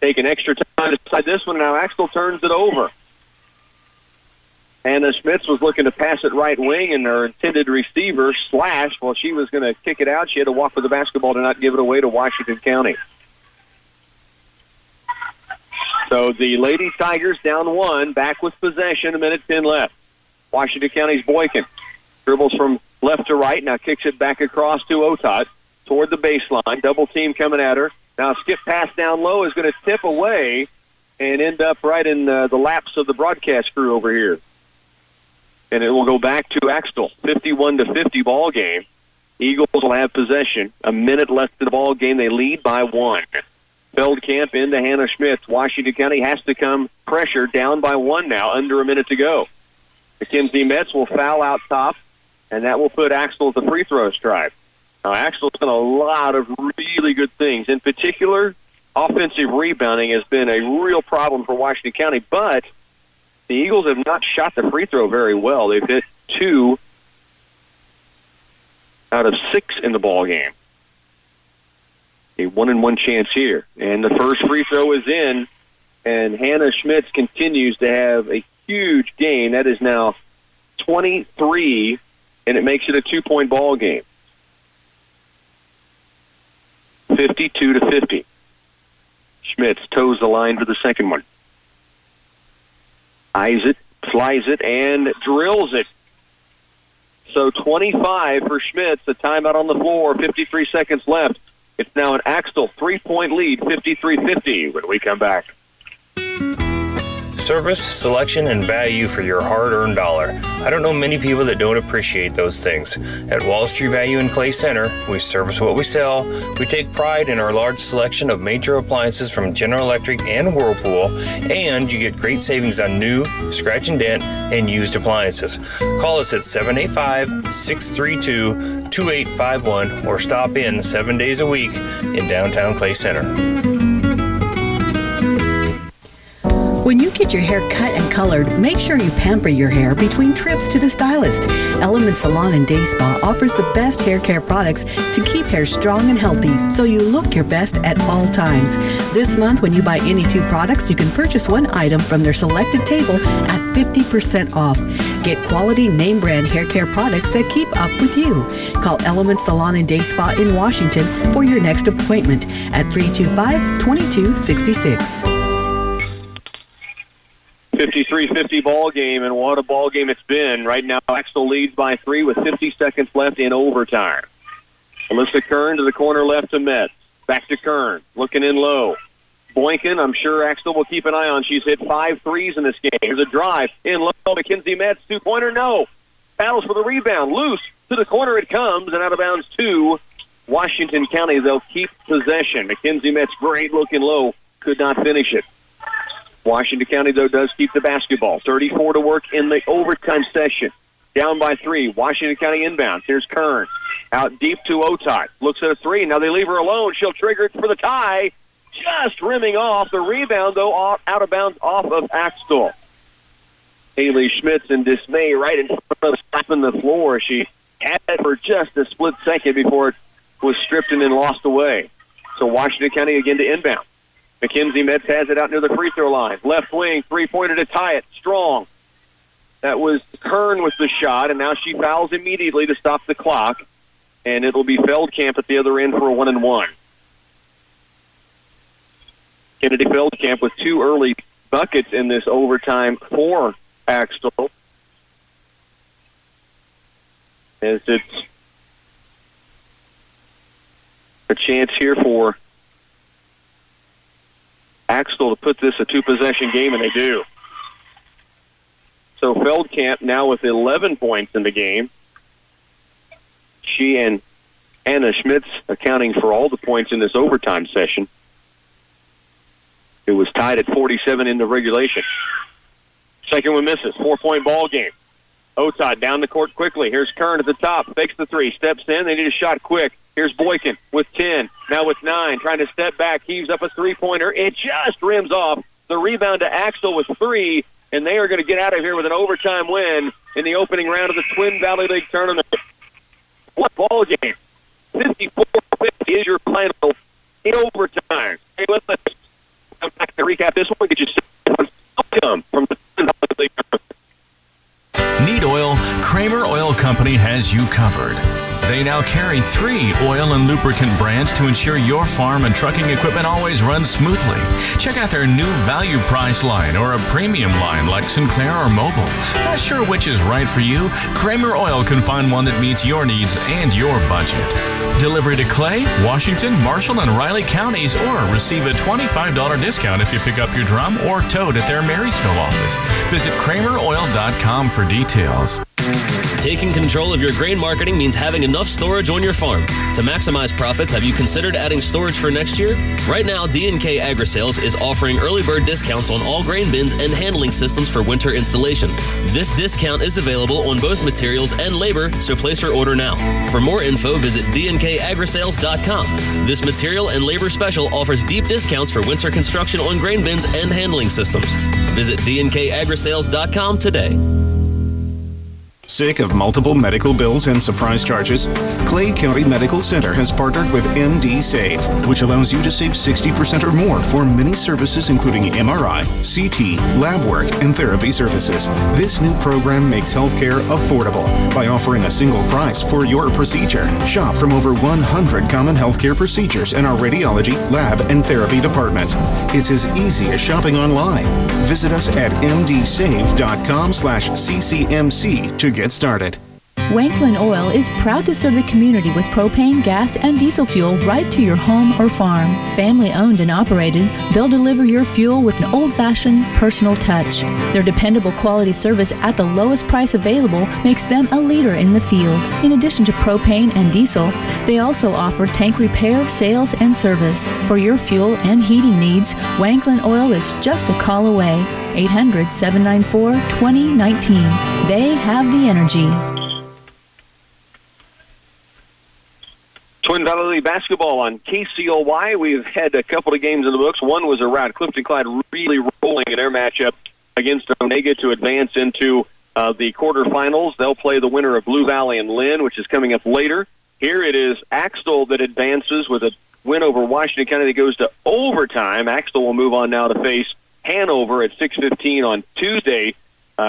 Taking extra time to decide this one. Now Axtell turns it over. Hannah Schmitz was looking to pass it right wing, and her intended receiver slashed while she was going to kick it out. She had to walk with the basketball to not give it away to Washington County. So the Lady Tigers down 1, back with possession, 1:10 left. Washington County's Boykin dribbles from left to right, now kicks it back across to Otot toward the baseline. Double team coming at her. Now skip pass down low is going to tip away and end up right in the laps of the broadcast crew over here. And it will go back to Axtell, 51-50 ball game. Eagles will have possession. A minute left in the ball game. They lead by 1. Feldkamp into Hannah Schmitz. Washington County has to come pressure down by 1 now, under a minute to go. Mackenzie Metz will foul out top, and that will put Axtell at the free throw stripe. Now, Axtell's done a lot of really good things. In particular, offensive rebounding has been a real problem for Washington County, but the Eagles have not shot the free throw very well. They've hit 2 out of 6 in the ball game. A 1-and-1 chance here. And the first free throw is in, and Hannah Schmitz continues to have a huge game. That is now 23, and it makes it a 2-point ball game. 52-50. Schmitz toes the line for the second one. Eyes it, flies it, and drills it. So 25 for Schmitz, a timeout on the floor, 53 seconds left. It's now an Axtell 3-point lead, 53-50 when we come back. Service, selection, and value for your hard-earned dollar. I don't know many people that don't appreciate those things. At Wall Street Value and Clay Center, we service what we sell. We take pride in our large selection of major appliances from General Electric and Whirlpool, and you get great savings on new, scratch and dent, and used appliances. Call us at 785-632-2851 or stop in 7 days a week in downtown Clay Center. When you get your hair cut and colored, make sure you pamper your hair between trips to the stylist. Element Salon and Day Spa offers the best hair care products to keep hair strong and healthy so you look your best at all times. This month, when you buy any 2 products, you can purchase 1 item from their selected table at 50% off. Get quality name brand hair care products that keep up with you. Call Element Salon and Day Spa in Washington for your next appointment at 325-2266. 53-50 ball game, and what a ball game it's been. Right now, Axtell leads by 3 with 50 seconds left in overtime. Alyssa Kern to the corner left to Metz. Back to Kern, looking in low. Boykin, I'm sure Axtell will keep an eye on. She's hit 5 threes in this game. Here's a drive in low. Mackenzie Metz, 2-pointer, no. Battles for the rebound. Loose to the corner it comes, and out of bounds to Washington County. They'll keep possession. Mackenzie Metz, great looking low, could not finish it. Washington County, though, does keep the basketball. 34 to work in the overtime session. Down by 3. Washington County inbounds. Here's Kern. Out deep to Otot. Looks at a 3. Now they leave her alone. She'll trigger it for the tie. Just rimming off. The rebound, though, out of bounds off of Axtell. Haley Schmitz in dismay right in front of stopping the floor. She had it for just a split second before it was stripped and then lost away. So Washington County again to inbound. Mackenzie Metz has it out near the free throw line. Left wing, 3-pointer to tie it. Strong. That was Kern with the shot, and now she fouls immediately to stop the clock. and it'll be Feldkamp at the other end for a 1-and-1. Kennedy Feldkamp with 2 early buckets in this overtime for Axtell. As it's a chance here for Axtell to put this a 2-possession game, and they do. So Feldkamp now with 11 points in the game. She and Anna Schmitz accounting for all the points in this overtime session. It was tied at 47 in the regulation. Second one misses. 4-point ball game. Otad down the court quickly. Here's Kern at the top. Fakes the 3. Steps in. They need a shot quick. Here's Boykin with 10. Now with 9. Trying to step back. Heaves up a 3-pointer. It just rims off. The rebound to Axtell with 3. And they are going to get out of here with an overtime win in the opening round of the Twin Valley League tournament. What ball game? 54-50 is your final in overtime. Hey, let's come back to recap this one. Get you welcome from the Twin Valley League tournament. Need oil? Kramer Oil Company has you covered. They now carry 3 oil and lubricant brands to ensure your farm and trucking equipment always runs smoothly. Check out their new value price line or a premium line like Sinclair or Mobil. Not sure which is right for you? Kramer Oil can find one that meets your needs and your budget. Delivery to Clay, Washington, Marshall, and Riley counties, or receive a $25 discount if you pick up your drum or tote at their Marysville office. Visit KramerOil.com for details. Taking control of your grain marketing means having enough storage on your farm. To maximize profits, have you considered adding storage for next year? Right now, D&K Agri-Sales is offering early bird discounts on all grain bins and handling systems for winter installation. This discount is available on both materials and labor, so place your order now. For more info, visit dnkagrisales.com. This material and labor special offers deep discounts for winter construction on grain bins and handling systems. Visit dnkagrisales.com today. Sick of multiple medical bills and surprise charges? Clay County Medical Center has partnered with MD Save, which allows you to save 60% or more for many services including MRI, CT, lab work, and therapy services. This new program makes healthcare affordable by offering a single price for your procedure. Shop from over 100 common healthcare procedures in our radiology, lab, and therapy departments. It's as easy as shopping online. Visit us at mdSave.com/ccmc to get started. Wanklin Oil is proud to serve the community with propane, gas, and diesel fuel right to your home or farm. Family owned and operated, they'll deliver your fuel with an old-fashioned, personal touch. Their dependable quality service at the lowest price available makes them a leader in the field. In addition to propane and diesel, they also offer tank repair, sales, and service. For your fuel and heating needs, Wanklin Oil is just a call away. 800-794-2019. They have the energy. Twin Valley League basketball on KCOY. We've had a couple of games in the books. One was around Clifton Clyde really rolling in their matchup against Onaga to advance into the quarterfinals. They'll play the winner of Blue Valley and Lynn, which is coming up later. Here it is Axtell that advances with a win over Washington County that goes to overtime. Axtell will move on now to face Hanover at 6:15 on Tuesday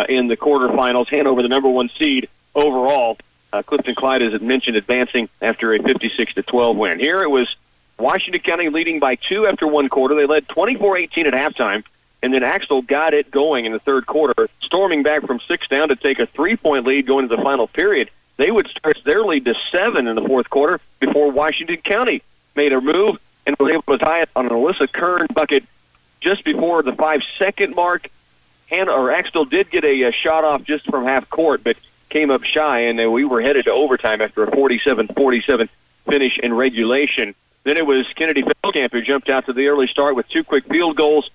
in the quarterfinals. Hanover, the number 1 seed overall. Clifton Clyde, as it mentioned, advancing after a 56-12 win. Here it was Washington County leading by 2 after 1 quarter. They led 24-18 at halftime, and then Axtell got it going in the 3rd quarter, storming back from 6 down to take a 3-point lead going to the final period. They would stretch their lead to 7 in the 4th quarter before Washington County made a move and was able to tie it on an Alyssa Kern bucket just before the 5-second mark. Axtell did get a shot off just from half court, but came up shy, and we were headed to overtime after a 47-47 finish in regulation. Then it was Kennedy Feldkamp who jumped out to the early start with 2 quick field goals.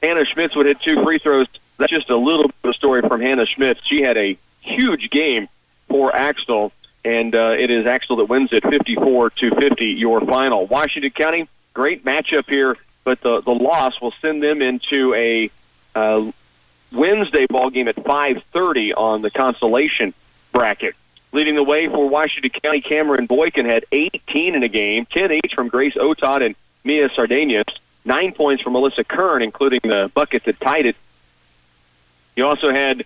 Hannah Schmitz would hit 2 free throws. That's just a little bit of a story from Hannah Schmitz. She had a huge game for Axtell, and it is Axtell that wins it 54-50, your final. Washington County, great matchup here, but the loss will send them into a Wednesday ball game at 5:30 on the consolation bracket. Leading the way for Washington County, Cameron Boykin had 18 in a game, 10 each from Grace Otad and Mia Sardanias, 9 points from Melissa Kern, including the bucket that tied it. You also had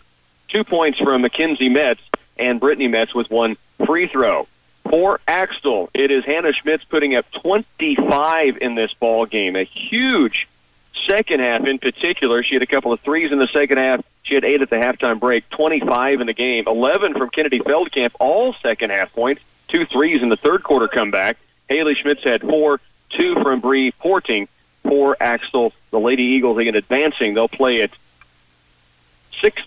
2 points from Mackenzie Metz and Brittany Metz with 1 free throw. For Axtell, it is Hannah Schmitz putting up 25 in this ball game. A huge second half in particular. She had a couple of threes in the second half. She had 8 at the halftime break, 25 in the game. 11 from Kennedy Feldkamp, all second half points. 2 threes in the third quarter comeback. Haley Schmitz had 4, 2 from Bree Porting for Axtell. The Lady Eagles, again, advancing. They'll play at 6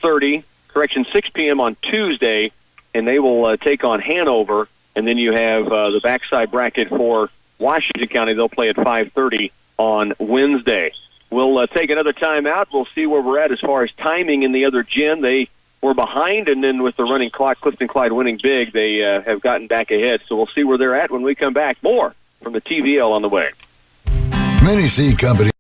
p.m. on Tuesday, and they will take on Hanover. And then you have the backside bracket for Washington County. They'll play at 5:30 on Wednesday. We'll take another timeout. We'll see where we're at as far as timing in the other gym. They were behind, and then with the running clock, Clifton Clyde winning big, they have gotten back ahead. So we'll see where they're at when we come back. More from the TVL on the way. Many seed companies